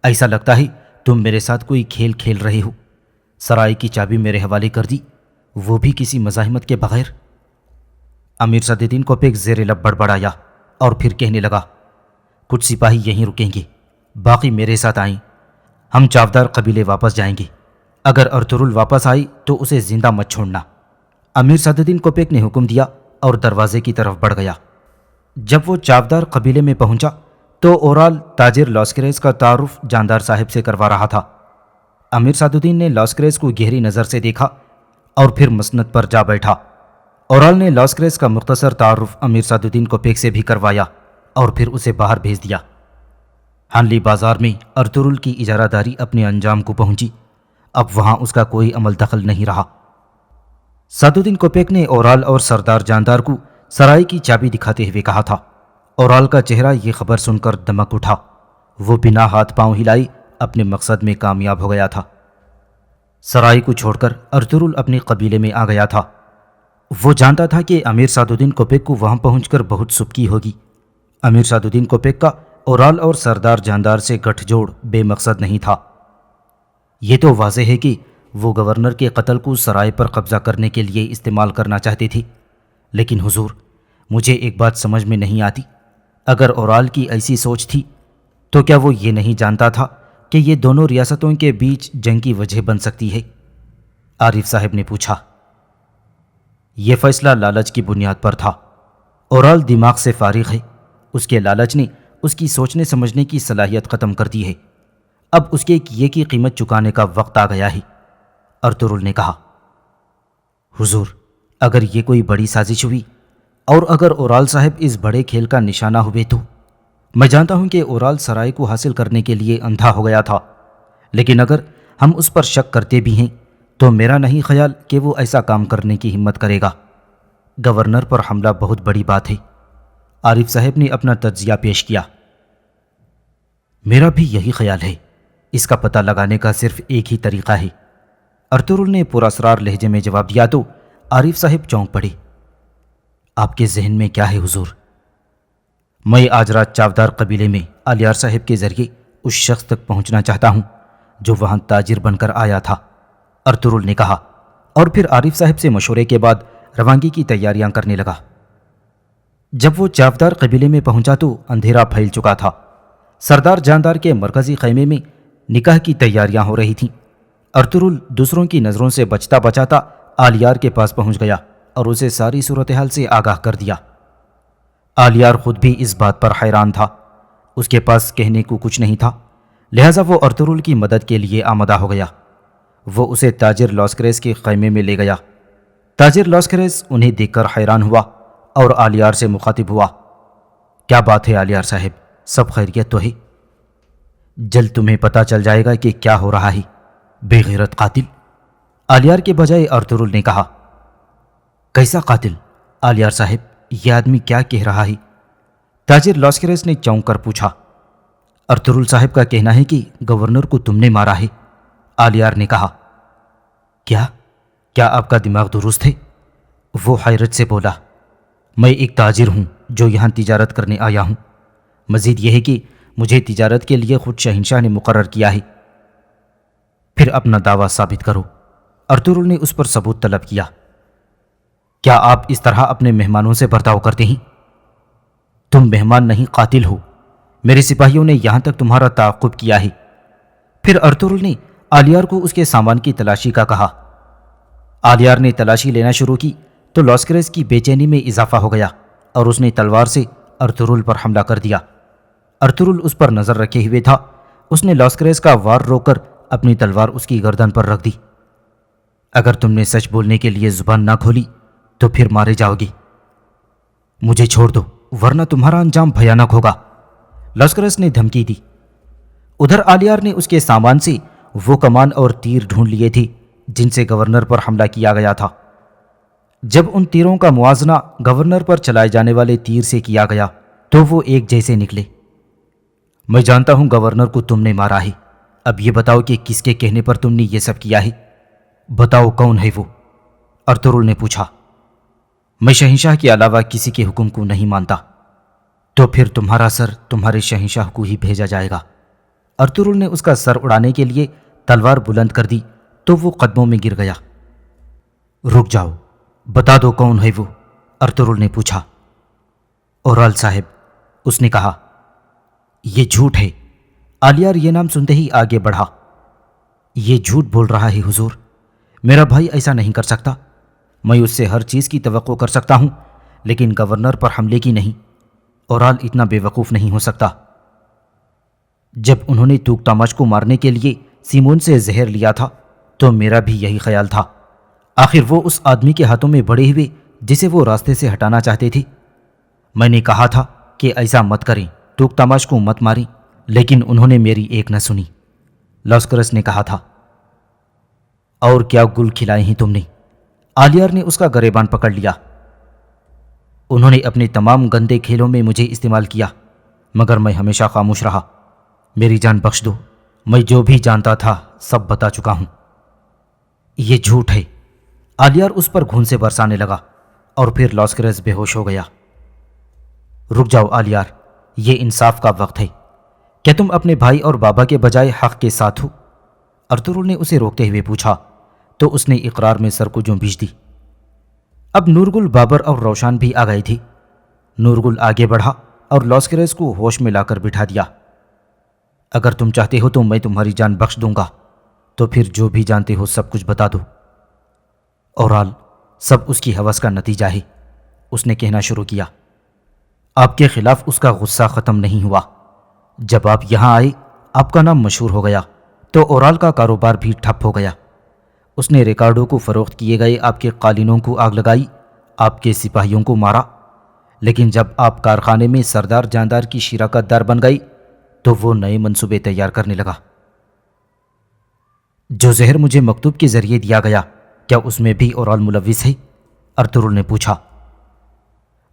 ایسا لگتا ہے تم میرے ساتھ کوئی کھیل کھیل رہے ہو۔ سرائے کی چابی میرے حوالے کر دی، وہ بھی کسی مزاحمت کے بغیر۔ امیر سعد الدین کوپیک زیر لب بڑبڑایا اور پھر کہنے لگا، کچھ سپاہی یہیں رکیں گے، باقی میرے ساتھ آئیں، ہم چاودار قبیلے واپس جائیں گے۔ اگر ارطغرل واپس آئی تو اسے زندہ مت چھوڑنا۔ امیر سعد الدین کوپیک نے حکم دیا اور دروازے کی طرف بڑھ گیا۔ جب وہ چاودار قبیلے میں پہنچا تو اورال تاجر لاسکریز کا تعارف جاندار صاحب سے کروا رہا تھا۔ امیر سعد الدین نے لاسکریز کو گہری نظر سے دیکھا اور پھر مسند پر جا بیٹھا۔ اورال نے لاسکریز کا مختصر تعارف امیر سعد الدین کوپیک سے بھی کروایا اور پھر اسے باہر بھیج دیا۔ ہانلی بازار میں ارطغرل کی اجارہ داری اپنے انجام کو پہنچی۔ اب وہاں اس کا کوئی عمل دخل نہیں رہا۔ سعد الدین کوپیک نے اورال اور سردار جاندار کو سرائے کی چابی دکھاتے ہوئے کہا تھا۔ اورال کا چہرہ یہ خبر سن کر دمک اٹھا۔ وہ بنا ہاتھ پاؤں ہلائے اپنے مقصد میں کامیاب ہو گیا تھا۔ سرائے کو چھوڑ کر ارطغرل اپنے قبیلے میں آ گیا تھا۔ وہ جانتا تھا کہ امیر سعد الدین کوپیک کو وہاں پہنچ کر بہت سبکی ہوگی۔ امیر سعد الدین کوپیک کا اورال اور سردار جاندار سے گٹھ جوڑ بے مقصد نہیں تھا۔ یہ تو واضح ہے کہ وہ گورنر کے قتل کو سرائے پر قبضہ کرنے کے لیے استعمال کرنا چاہتے تھے۔ لیکن حضور، مجھے ایک بات سمجھ میں نہیں آتی، اگر اورال کی ایسی سوچ تھی تو کیا وہ یہ نہیں جانتا تھا کہ یہ دونوں ریاستوں کے بیچ جنگ کی وجہ بن سکتی ہے؟ عارف صاحب نے پوچھا۔ یہ فیصلہ لالچ کی بنیاد پر تھا۔ اورال دماغ سے فارغ ہے، اس کے لالچ نے اس کی سوچنے سمجھنے کی صلاحیت ختم کر دی ہے۔ اب اس کے کیے کی قیمت چکانے کا وقت آ گیا ہے۔ ارطغرل نے کہا، حضور اگر یہ کوئی بڑی سازش ہوئی اور اگر اورال صاحب اس بڑے کھیل کا نشانہ ہوئے تو میں جانتا ہوں کہ اورال سرائے کو حاصل کرنے کے لیے اندھا ہو گیا تھا، لیکن اگر ہم اس پر شک کرتے بھی ہیں تو میرا نہیں خیال کہ وہ ایسا کام کرنے کی ہمت کرے گا۔ گورنر پر حملہ بہت بڑی بات ہے۔ عارف صاحب نے اپنا تجزیہ پیش کیا۔ میرا بھی یہی خیال ہے، اس کا پتہ لگانے کا صرف ایک ہی طریقہ ہے۔ ارطغرل نے پراسرار لہجے میں جواب دیا تو عارف صاحب چونک پڑے۔ آپ کے ذہن میں کیا ہے حضور؟ میں آج رات چاودار قبیلے میں آلیار صاحب کے ذریعے اس شخص تک پہنچنا چاہتا ہوں جو وہاں تاجر بن کر آیا تھا، ارطغرل نے کہا، اور پھر عارف صاحب سے مشورے کے بعد روانگی کی تیاریاں کرنے لگا۔ جب وہ چاودار قبیلے میں پہنچا تو اندھیرا پھیل چکا تھا۔ سردار جاندار کے مرکزی خیمے میں نکاح کی تیاریاں ہو رہی تھیں۔ ارطغرل دوسروں کی نظروں سے بچتا بچاتا آلیار کے پاس پہنچ گیا اور اسے ساری صورتحال سے آگاہ کر دیا۔ آلیار خود بھی اس بات پر حیران تھا۔ اس کے پاس کہنے کو کچھ نہیں تھا، لہٰذا وہ ارطغرل کی مدد کے لیے آمادہ ہو گیا۔ وہ اسے تاجر لاسکریز کے خیمے میں لے گیا۔ تاجر لاسکریز انہیں دیکھ کر حیران ہوا اور آلیار سے مخاطب ہوا، کیا بات ہے آلیار صاحب، سب خیریت تو ہے؟ جلد تمہیں پتہ چل جائے گا کہ کیا ہو رہا ہے، بے غیرت قاتل، آلیار کے بجائے ارطغرل نے کہا۔ کیسا قاتل؟ آلیار صاحب، یہ آدمی کیا کہہ رہا ہے؟ تاجر لاسکیرس نے چونک کر پوچھا۔ ارطغرل صاحب کا کہنا ہے کہ گورنر کو تم نے مارا ہے، آلیار نے کہا۔ کیا آپ کا دماغ درست ہے؟ وہ حیرت سے بولا۔ میں ایک تاجر ہوں جو یہاں تجارت کرنے آیا ہوں، مزید یہ ہے کہ مجھے تجارت کے لیے خود شہنشاہ نے مقرر کیا ہے۔ پھر اپنا دعویٰ ثابت کرو، ارطغرل نے اس پر ثبوت طلب کیا۔ کیا آپ اس طرح اپنے مہمانوں سے برتاؤ کرتے ہیں؟ تم مہمان نہیں قاتل ہو، میرے سپاہیوں نے یہاں تک تمہارا تعاقب کیا ہے۔ پھر ارطغرل نے آلیار کو اس کے سامان کی تلاشی کا کہا۔ آلیار نے تلاشی لینا شروع کی تو لاسکیرس کی بے چینی میں اضافہ ہو گیا اور اس نے تلوار سے ارطغرل پر حملہ کر دیا۔ ارطغرل اس پر نظر رکھے ہوئے تھا، اس نے لاسکیرس کا وار روک کر اپنی تلوار اس کی گردن پر رکھ دی۔ اگر تم نے سچ بولنے کے لیے زبان نہ کھولی تو پھر مارے جاؤ گے، مجھے چھوڑ دو ورنہ تمہارا انجام بھیانک ہوگا، لاسکیرس نے دھمکی دی۔ ادھر آلیار نے اس کے سامان سے وہ کمان اور تیر ڈھونڈ لیے تھے جن سے گورنر پر حملہ کیا گیا تھا۔ جب ان تیروں کا موازنہ گورنر پر چلائے جانے والے تیر سے کیا گیا تو وہ ایک جیسے نکلے۔ میں جانتا ہوں گورنر کو تم نے مارا ہے، اب یہ بتاؤ کہ کس کے کہنے پر تم نے یہ سب کیا ہے؟ بتاؤ کون ہے وہ؟ ارطغرل نے پوچھا۔ میں شہنشاہ کے علاوہ کسی کے حکم کو نہیں مانتا۔ تو پھر تمہارا سر تمہارے شہنشاہ کو ہی بھیجا جائے گا۔ ارطغرل نے اس کا سر اڑانے کے لیے تلوار بلند کر دی تو وہ قدموں میں گر گیا۔ رک جاؤ، بتا دو کون ہے وہ؟ ارطغرل نے پوچھا۔ اورال صاحب، اس نے کہا۔ یہ جھوٹ ہے، آلیار یہ نام سنتے ہی آگے بڑھا۔ یہ جھوٹ بول رہا ہے حضور، میرا بھائی ایسا نہیں کر سکتا، میں اس سے ہر چیز کی توقع کر سکتا ہوں لیکن گورنر پر حملے کی نہیں۔ اورال اتنا بے وقوف نہیں ہو سکتا۔ جب انہوں نے توک تاماش کو مارنے کے لیے سیمون سے زہر لیا تھا تو میرا بھی یہی خیال تھا، آخر وہ اس آدمی کے ہاتھوں میں بڑے ہوئے جسے وہ راستے سے ہٹانا چاہتے تھے۔ میں نے کہا تھا کہ ایسا مت کریں، توک تاماش کو مت ماریں، لیکن انہوں نے میری ایک نہ سنی، لاسکیرس نے کہا تھا۔ اور کیا گل کھلائے ہیں تم نے؟ آلیار نے اس کا گریبان پکڑ لیا۔ انہوں نے اپنے تمام گندے کھیلوں میں مجھے استعمال کیا مگر میں ہمیشہ خاموش رہا۔ میری جان بخش دو، میں جو بھی جانتا تھا سب بتا چکا ہوں۔ یہ جھوٹ ہے، آلیار اس پر گھون سے برسانے لگا اور پھر لاسکیرس بے ہوش ہو گیا۔ رک جاؤ آلیار، یہ انصاف کا وقت ہے، کیا تم اپنے بھائی اور بابا کے بجائے حق کے ساتھ ہو؟ ارطغرل نے اسے روکتے ہوئے پوچھا تو اس نے اقرار میں سر کو جنبش دی۔ اب نورگل، بابر اور روشان بھی آ گئے تھے۔ نورگل آگے بڑھا اور لاسکیرس کو ہوش میں لا کر بٹھا دیا۔ اگر تم چاہتے ہو تو میں تمہاری جان بخش دوں گا، تو پھر جو بھی جانتے ہو سب کچھ بتا دو۔ اورال، سب اس کی ہوس کا نتیجہ ہے، اس نے کہنا شروع کیا۔ آپ کے خلاف اس کا غصہ ختم نہیں ہوا۔ جب آپ یہاں آئے آپ کا نام مشہور ہو گیا تو اورال کا کاروبار بھی ٹھپ ہو گیا۔ اس نے ریکارڈوں کو فروخت کیے گئے آپ کے قالینوں کو آگ لگائی، آپ کے سپاہیوں کو مارا، لیکن جب آپ کارخانے میں سردار جاندار کی شراکت دار بن گئی تو وہ نئے منصوبے تیار کرنے لگا۔ جو زہر مجھے مکتوب کے ذریعے دیا گیا، کیا اس میں بھی اورال ملوث ہے؟ ارطغرل نے پوچھا۔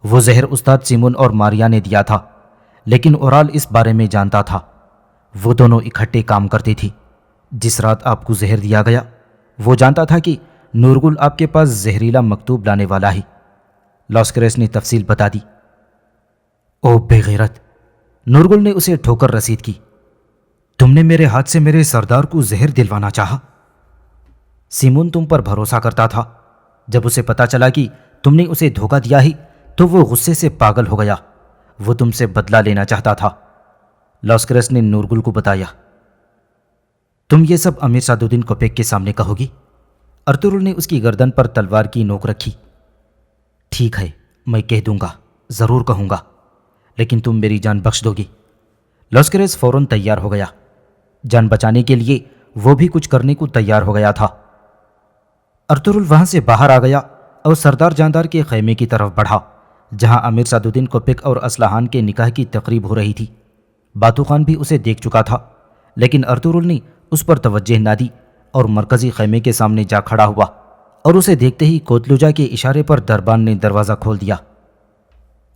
وہ زہر استاد سیمون اور ماریا نے دیا تھا، لیکن اورال اس بارے میں جانتا تھا۔ وہ دونوں اکٹھے کام کرتے تھے۔ جس رات آپ کو زہر دیا گیا وہ جانتا تھا کہ نورگل آپ کے پاس زہریلا مکتوب لانے والا ہے۔ لاسکیرس نے تفصیل بتا دی۔ او بے غیرت، نورگل نے اسے ٹھوکر رسید کی۔ تم نے میرے ہاتھ سے میرے سردار کو زہر دلوانا چاہا؟ سیمون تم پر بھروسہ کرتا تھا، جب اسے پتا چلا کہ تم نے اسے دھوکہ دیا ہی تو وہ غصے سے پاگل ہو گیا، وہ تم سے بدلہ لینا چاہتا تھا، لاسکیرس نے نورگل کو بتایا۔ تم یہ سب امیر سعد الدین کوپیک کے سامنے کہو گی؟ ارطغرل نے اس کی گردن پر تلوار کی نوک رکھی۔ ٹھیک ہے، میں کہہ دوں گا، ضرور کہوں گا، لیکن تم میری جان بخش دو گی۔ لاسکیرس فوراً تیار ہو گیا۔ جان بچانے کے لیے وہ بھی کچھ کرنے کو تیار ہو گیا تھا۔ ارطغرل وہاں سے باہر آ گیا اور سردار جاندار کے خیمے کی طرف بڑھا جہاں امیر سعد الدین کوپیک اور اسلحان کے نکاح کی تقریب ہو رہی تھی۔ باتو خان بھی اسے دیکھ چکا تھا، لیکن ارطغرل نے اس پر توجہ نہ دی اور مرکزی خیمے کے سامنے جا کھڑا ہوا اور اسے دیکھتے ہی کوتلوجا کے اشارے پر دربان نے دروازہ کھول دیا۔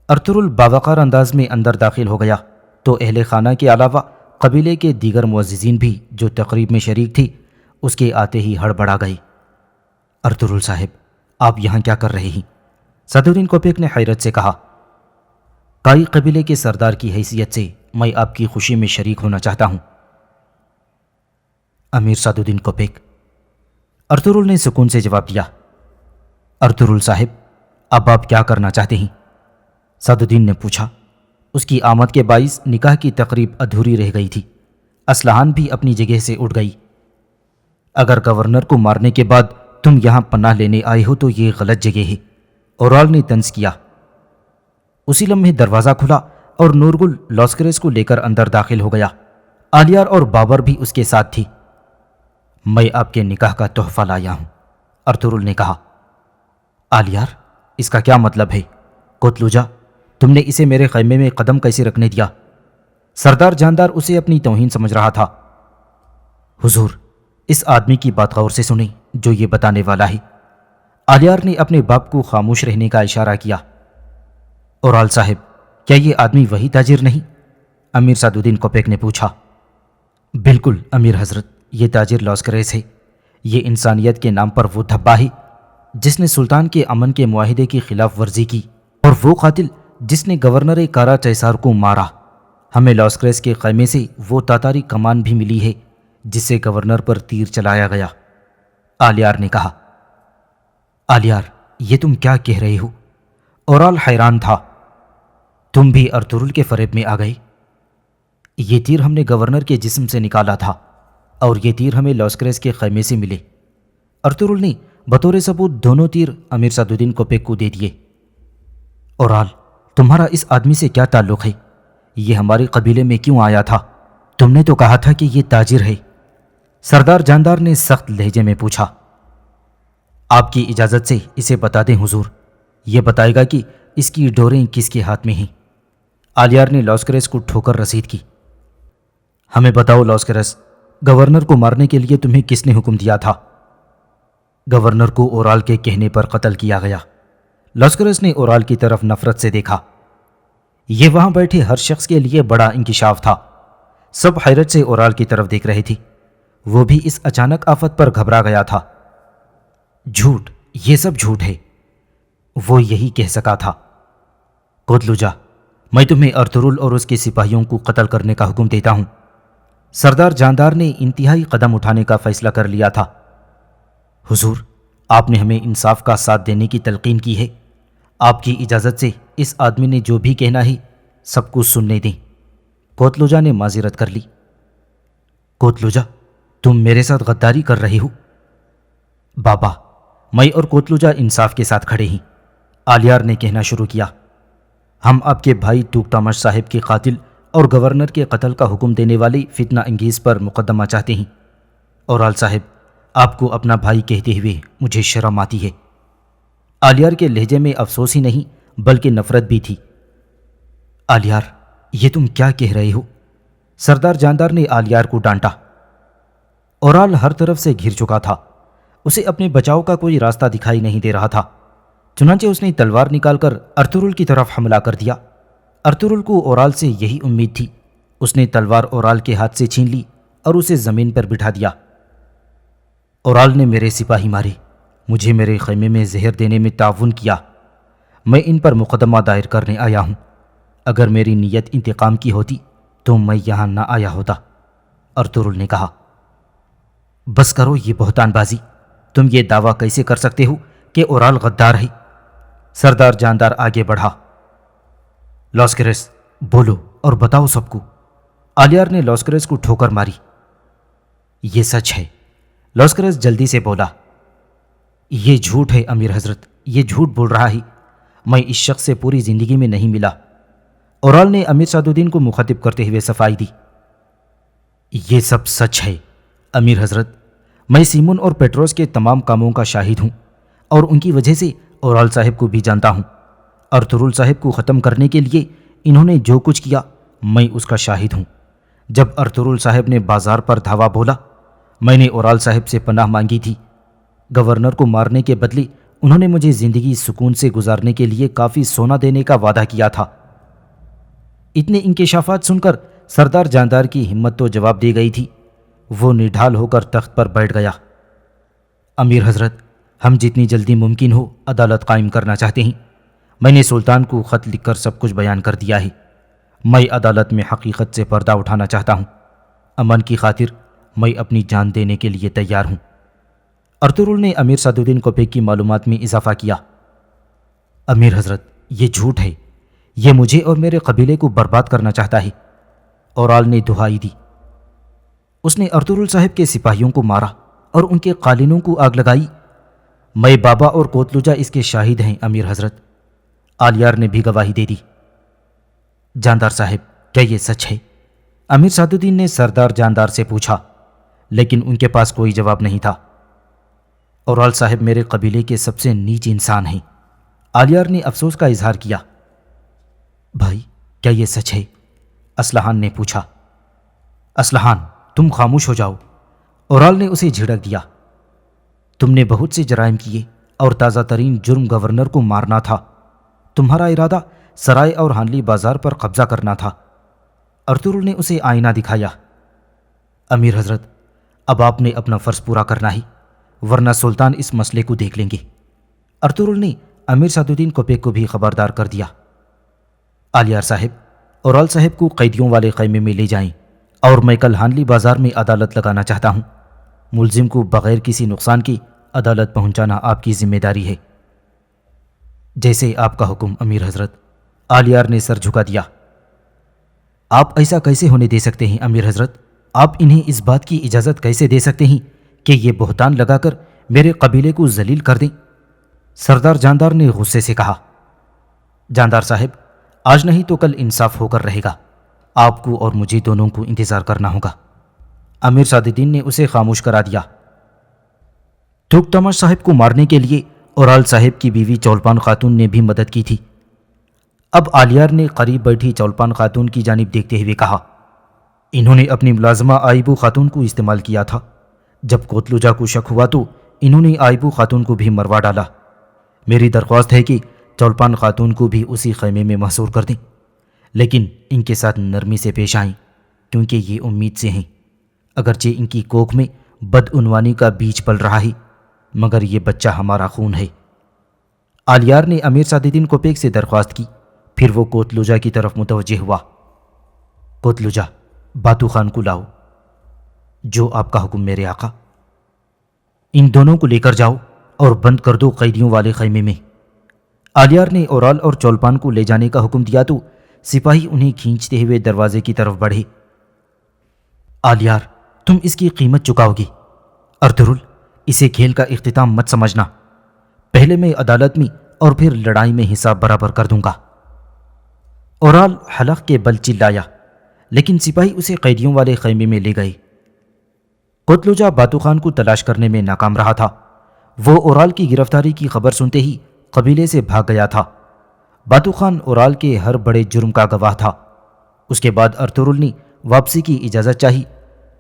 ارطغرل باوقار انداز میں اندر داخل ہو گیا تو اہل خانہ کے علاوہ قبیلے کے دیگر معززین بھی جو تقریب میں شریک تھی اس کے آتے ہی ہڑبڑا گئے۔ ارطغرل صاحب، آپ یہاں کیا کر رہے ہیں؟ صدرالدین کوپیک نے حیرت سے کہا۔ کائی قبیلے کے سردار کی حیثیت سے میں آپ کی خوشی میں شریک ہونا چاہتا ہوں۔ امیر سعدالدین کوپیک، ارطغرل نے سکون سے جواب دیا۔ ارطغرل صاحب، اب آپ کیا کرنا چاہتے ہیں؟ سعدالدین نے پوچھا۔ اس کی آمد کے باعث نکاح کی تقریب ادھوری رہ گئی تھی۔ اسلحان بھی اپنی جگہ سے اٹھ گئی۔ اگر گورنر کو مارنے کے بعد تم یہاں پناہ لینے آئے ہو تو یہ غلط جگہ ہے، اورال نے طنز کیا۔ اسی لمحے دروازہ کھلا اور نورگل لاسکریس کو لے کر اندر داخل ہو گیا۔ آلیار اور بابر بھی اس کے ساتھ تھی۔ میں آپ کے نکاح کا تحفہ لایا ہوں، ارطغرل نے کہا۔ آلیار، اس کا کیا مطلب ہے؟ کوتلوجا، تم نے اسے میرے خیمے میں قدم کیسے رکھنے دیا؟ سردار جاندار اسے اپنی توہین سمجھ رہا تھا۔ حضور، اس آدمی کی بات غور سے سنیں جو یہ بتانے والا ہے۔ آلیار نے اپنے باپ کو خاموش رہنے کا اشارہ کیا۔ اورال صاحب، کیا یہ آدمی وہی تاجر نہیں؟ امیر سعدالدین کوپیک نے پوچھا۔ بالکل امیر حضرت، یہ تاجر لاسکریس ہے۔ یہ انسانیت کے نام پر وہ دھبا ہے جس نے سلطان کے امن کے معاہدے کی خلاف ورزی کی، اور وہ قاتل جس نے گورنر کارا چیسار کو مارا۔ ہمیں لاسکریس کے خیمے سے وہ تاتاری کمان بھی ملی ہے جس سے گورنر پر تیر چلایا گیا، آلیار نے کہا۔ آلیار، یہ تم کیا کہہ رہے ہو؟ اورال حیران تھا۔ تم بھی ارطغرل کے فریب میں آ گئے؟ یہ تیر ہم نے گورنر کے جسم سے نکالا تھا اور یہ تیر ہمیں لاسکریس کے خیمے سے ملے۔ ارطغرل نے بطور ثبوت دونوں تیر امیر سعدالدین کوپیک کو دے دیے۔ اورال، تمہارا اس آدمی سے کیا تعلق ہے؟ یہ ہمارے قبیلے میں کیوں آیا تھا؟ تم نے تو کہا تھا کہ یہ تاجر ہے، سردار جاندار نے سخت لہجے میں پوچھا۔ آپ کی اجازت سے اسے بتا دیں حضور، یہ بتائے گا کہ اس کی ڈوریں کس کے ہاتھ میں ہیں۔ آلیار نے لاسکریس کو ٹھوکر رسید کی۔ ہمیں بتاؤ لاسکریس، گورنر کو مارنے کے لیے تمہیں کس نے حکم دیا تھا؟ گورنر کو اورال کے کہنے پر قتل کیا گیا۔ لاسکریس نے اورال کی طرف نفرت سے دیکھا۔ یہ وہاں بیٹھے ہر شخص کے لیے بڑا انکشاف تھا۔ سب حیرت سے اورال کی طرف دیکھ رہے تھے۔ وہ بھی اس اچانک آفت پر گھبرا گیا تھا۔ جھوٹ، یہ سب جھوٹ ہے، وہ یہی کہہ سکا تھا۔ کوتلوجا، میں تمہیں ارطغرل اور اس کے سپاہیوں کو قتل کرنے کا حکم دیتا ہوں۔ سردار جاندار نے انتہائی قدم اٹھانے کا فیصلہ کر لیا تھا۔ حضور، آپ نے ہمیں انصاف کا ساتھ دینے کی تلقین کی ہے۔ آپ کی اجازت سے اس آدمی نے جو بھی کہنا ہے سب کچھ سننے دیں۔ کوتلوجا نے معذرت کر لی۔ کوتلوجا، تم میرے ساتھ غداری کر رہے ہو؟ بابا، میں اور کوتلوجا انصاف کے ساتھ کھڑے ہیں، آلیار نے کہنا شروع کیا۔ ہم آپ کے بھائی ٹوکٹامش صاحب کے قاتل اور گورنر کے قتل کا حکم دینے والے فتنہ انگیز پر مقدمہ چاہتے ہیں۔ اورال صاحب، آپ کو اپنا بھائی کہتے ہوئے مجھے شرم آتی ہے۔ آلیار کے لہجے میں افسوس ہی نہیں بلکہ نفرت بھی تھی۔ آلیار، یہ تم کیا کہہ رہے ہو؟ سردار جاندار نے آلیار کو ڈانٹا۔ اورال ہر طرف سے گھر چکا تھا۔ اسے اپنے بچاؤ کا کوئی راستہ دکھائی نہیں دے رہا تھا۔ چنانچہ اس نے تلوار نکال کر ارطغرل کی طرف حملہ کر دیا۔ ارطغرل کو اورال سے یہی امید تھی۔ اس نے تلوار اورال کے ہاتھ سے چھین لی اور اسے زمین پر بٹھا دیا۔ اورال نے میرے سپاہی مارے، مجھے میرے خیمے میں زہر دینے میں تعاون کیا۔ میں ان پر مقدمہ دائر کرنے آیا ہوں۔ اگر میری نیت انتقام کی ہوتی تو میں یہاں نہ آیا ہوتا، ارطغرل نے کہا۔ بس کرو یہ بہتان بازی، تم یہ دعویٰ کیسے کر سکتے ہو کہ اورال غدار ہے؟ سردار جاندار آگے بڑھا۔ لاسکریس، بولو اور بتاؤ سب کو۔ آلیار نے لاسکریس کو ٹھوکر ماری۔ یہ سچ ہے، لاسکریس جلدی سے بولا۔ یہ جھوٹ ہے امیر حضرت، یہ جھوٹ بول رہا ہے، میں اس شخص سے پوری زندگی میں نہیں ملا۔ اورال نے امیر سعدالدین کو مخاطب کرتے ہوئے صفائی دی۔ یہ سب سچ ہے امیر حضرت، میں سیمون اور پیٹروس کے تمام کاموں کا شاہد ہوں اور ان کی وجہ سے اورال صاحب کو بھی جانتا ہوں۔ ارطغرل صاحب کو ختم کرنے کے لیے انہوں نے جو کچھ کیا میں اس کا شاہد ہوں۔ جب ارطغرل صاحب نے بازار پر دھاوا بولا، میں نے اورال صاحب سے پناہ مانگی تھی۔ گورنر کو مارنے کے بدلے انہوں نے مجھے زندگی سکون سے گزارنے کے لیے کافی سونا دینے کا وعدہ کیا تھا۔ اتنے انکشافات سن کر سردار جاندار کی ہمت تو جواب دے گئی تھی۔ وہ نڈھال ہو کر تخت پر بیٹھ گیا۔ امیر حضرت، ہم جتنی جلدی ممکن ہو عدالت قائم کرنا چاہتے ہیں۔ میں نے سلطان کو خط لکھ کر سب کچھ بیان کر دیا ہے۔ میں عدالت میں حقیقت سے پردہ اٹھانا چاہتا ہوں۔ امن کی خاطر میں اپنی جان دینے کے لیے تیار ہوں۔ ارطغرل نے امیر سعد الدین کوپیک کی معلومات میں اضافہ کیا۔ امیر حضرت، یہ جھوٹ ہے۔ یہ مجھے اور میرے قبیلے کو برباد کرنا چاہتا ہے۔ اورال نے دہائی دی۔ اس نے ارطغرل صاحب کے سپاہیوں کو مارا اور ان کے قالینوں کو آگ لگائی۔ میں بابا اور کوتلوجا اس کے شاہد ہیں امیر حضرت۔ آلیار نے بھی گواہی دے دی۔ جاندار صاحب، کیا یہ سچ ہے؟ امیر سعد الدین نے سردار جاندار سے پوچھا، لیکن ان کے پاس کوئی جواب نہیں تھا۔ اورال صاحب میرے قبیلے کے سب سے نیچ انسان ہیں۔ آلیار نے افسوس کا اظہار کیا۔ بھائی، کیا یہ سچ ہے؟ اسلحان نے پوچھا۔ اسلحان، تم خاموش ہو جاؤ، اورال نے اسے جھڑک دیا۔ تم نے بہت سے جرائم کیے اور تازہ ترین جرم گورنر کو مارنا تھا۔ تمہارا ارادہ سرائے اور ہانلی بازار پر قبضہ کرنا تھا۔ ارطغرل نے اسے آئینہ دکھایا۔ امیر حضرت، اب آپ نے اپنا فرض پورا کرنا ہے، ورنہ سلطان اس مسئلے کو دیکھ لیں گے۔ ارطغرل نے امیر سعد الدین کوپیک کو بھی خبردار کر دیا۔ آلیار صاحب، اورال صاحب کو قیدیوں والے خیمے میں لے جائیں، اور میں کل ہانلی بازار میں عدالت لگانا چاہتا ہوں۔ ملزم کو بغیر کسی نقصان کی عدالت پہنچانا آپ کی ذمہ داری ہے۔ جیسے آپ کا حکم امیر حضرت۔ آلیار نے سر جھکا دیا۔ آپ ایسا کیسے ہونے دے سکتے ہیں امیر حضرت؟ آپ انہیں اس بات کی اجازت کیسے دے سکتے ہیں کہ یہ بہتان لگا کر میرے قبیلے کو ذلیل کر دیں؟ سردار جاندار نے غصے سے کہا۔ جاندار صاحب، آج نہیں تو کل انصاف ہو کر رہے گا۔ آپ کو اور مجھے دونوں کو انتظار کرنا ہوگا۔ امیر سعد الدین نے اسے خاموش کرا دیا۔ تھوکتمش صاحب کو مارنے کے لیے اورال صاحب کی بیوی چولپان خاتون نے بھی مدد کی تھی۔ اب آلیار نے قریب بیٹھی چولپان خاتون کی جانب دیکھتے ہوئے کہا، انہوں نے اپنی ملازمہ آئیبو خاتون کو استعمال کیا تھا۔ جب کوتلوجا کو شک ہوا تو انہوں نے آئیبو خاتون کو بھی مروا ڈالا۔ میری درخواست ہے کہ چولپان خاتون کو بھی اسی خیمے میں محصور کر دیں، لیکن ان کے ساتھ نرمی سے پیش آئیں، کیونکہ یہ امید سے ہیں۔ اگرچہ ان کی کوکھ میں بدعنوانی کا بیج پل رہا ہے، مگر یہ بچہ ہمارا خون ہے۔ آلیار نے امیر سعد الدین کوپیک سے درخواست کی، پھر وہ کوتلوجا کی طرف متوجہ ہوا۔ کوتلوجا، باتو خان کو لاؤ۔ جو آپ کا حکم میرے آقا۔ ان دونوں کو لے کر جاؤ اور بند کر دو قیدیوں والے خیمے میں۔ آلیار نے اورال اور چولپان کو لے جانے کا حکم دیا تو سپاہی انہیں کھینچتے ہوئے دروازے کی طرف بڑھے۔ آلیار، تم اس کی قیمت چکاؤ گی۔ ارطغرل، اسے کھیل کا اختتام مت سمجھنا۔ پہلے میں عدالت میں اور پھر لڑائی میں حساب برابر کر دوں گا۔ اورال حلق کے بل چلایا، لیکن سپاہی اسے قیدیوں والے خیمے میں لے گئے۔ کوتلوجا باتو خان کو تلاش کرنے میں ناکام رہا تھا۔ وہ اورال کی گرفتاری کی خبر سنتے ہی قبیلے سے بھاگ گیا تھا۔ باتو خان اورال کے ہر بڑے جرم کا گواہ تھا۔ اس کے بعد ارطغرل نے واپسی کی اجازت چاہی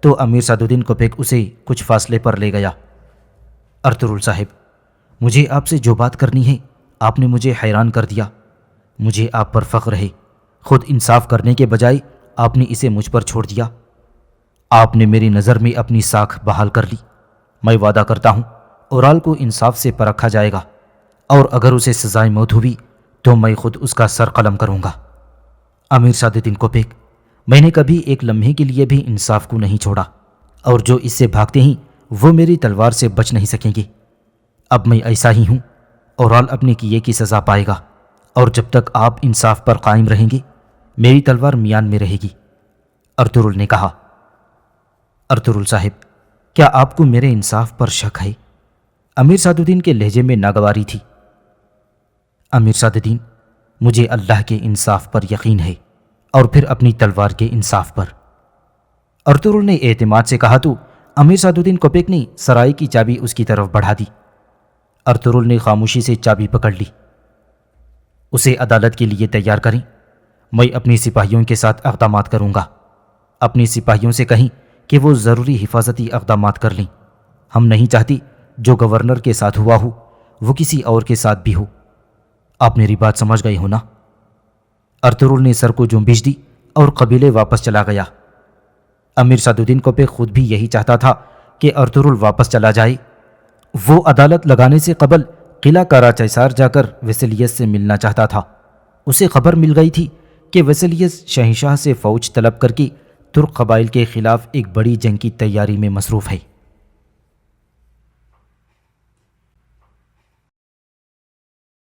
تو امیر سعد الدین کوپیک اسے کچھ فاصلے پر لے گیا۔ ارطغرل صاحب، مجھے آپ سے جو بات کرنی ہے، آپ نے مجھے حیران کر دیا۔ مجھے آپ پر فخر ہے۔ خود انصاف کرنے کے بجائے آپ نے اسے مجھ پر چھوڑ دیا۔ آپ نے میری نظر میں اپنی ساکھ بحال کر لی۔ میں وعدہ کرتا ہوں اورال کو انصاف سے پرکھا جائے گا، اور اگر اسے سزائے موت ہوئی تو میں خود اس کا سر قلم کروں گا۔ امیر سعد الدین کوپیک، میں نے کبھی ایک لمحے کے لیے بھی انصاف کو نہیں چھوڑا، اور جو اس سے بھاگتے ہیں وہ میری تلوار سے بچ نہیں سکیں گے۔ اب میں ایسا ہی ہوں۔ اورال اپنے کیے کی سزا پائے گا، اور جب تک آپ انصاف پر قائم رہیں گے میری تلوار میان میں رہے گی۔ ارطغرل نے کہا۔ ارطغرل صاحب، کیا آپ کو میرے انصاف پر شک ہے؟ امیر سعد الدین کے لہجے میں ناگواری تھی۔ امیر سعد الدین، مجھے اللہ کے انصاف پر یقین ہے، اور پھر اپنی تلوار کے انصاف پر۔ ارطغرل نے اعتماد سے کہا تو امیر سعد الدین کوپیک نے سرائی کی چابی اس کی طرف بڑھا دی۔ ارطغرل نے خاموشی سے چابی پکڑ لی۔ اسے عدالت کے لیے تیار کریں، میں اپنی سپاہیوں کے ساتھ اقدامات کروں گا۔ اپنی سپاہیوں سے کہیں کہ وہ ضروری حفاظتی اقدامات کر لیں۔ ہم نہیں چاہتی جو گورنر کے ساتھ ہوا ہو وہ کسی اور کے ساتھ بھی ہو۔ آپ میری بات سمجھ گئے ہو نا؟ ارطغرل نے سر کو جنبش دی اور قبیلے واپس چلا گیا۔ امیر سعد الدین کوپے خود بھی یہی چاہتا تھا کہ ارطغرل واپس چلا جائے۔ وہ عدالت لگانے سے قبل قلعہ کاراچیسار جا کر ویسیلیس سے ملنا چاہتا تھا۔ اسے خبر مل گئی تھی کہ ویسیلیس شہنشاہ سے فوج طلب کر کے ترک قبائل کے خلاف ایک بڑی جنگ کی تیاری میں مصروف ہے۔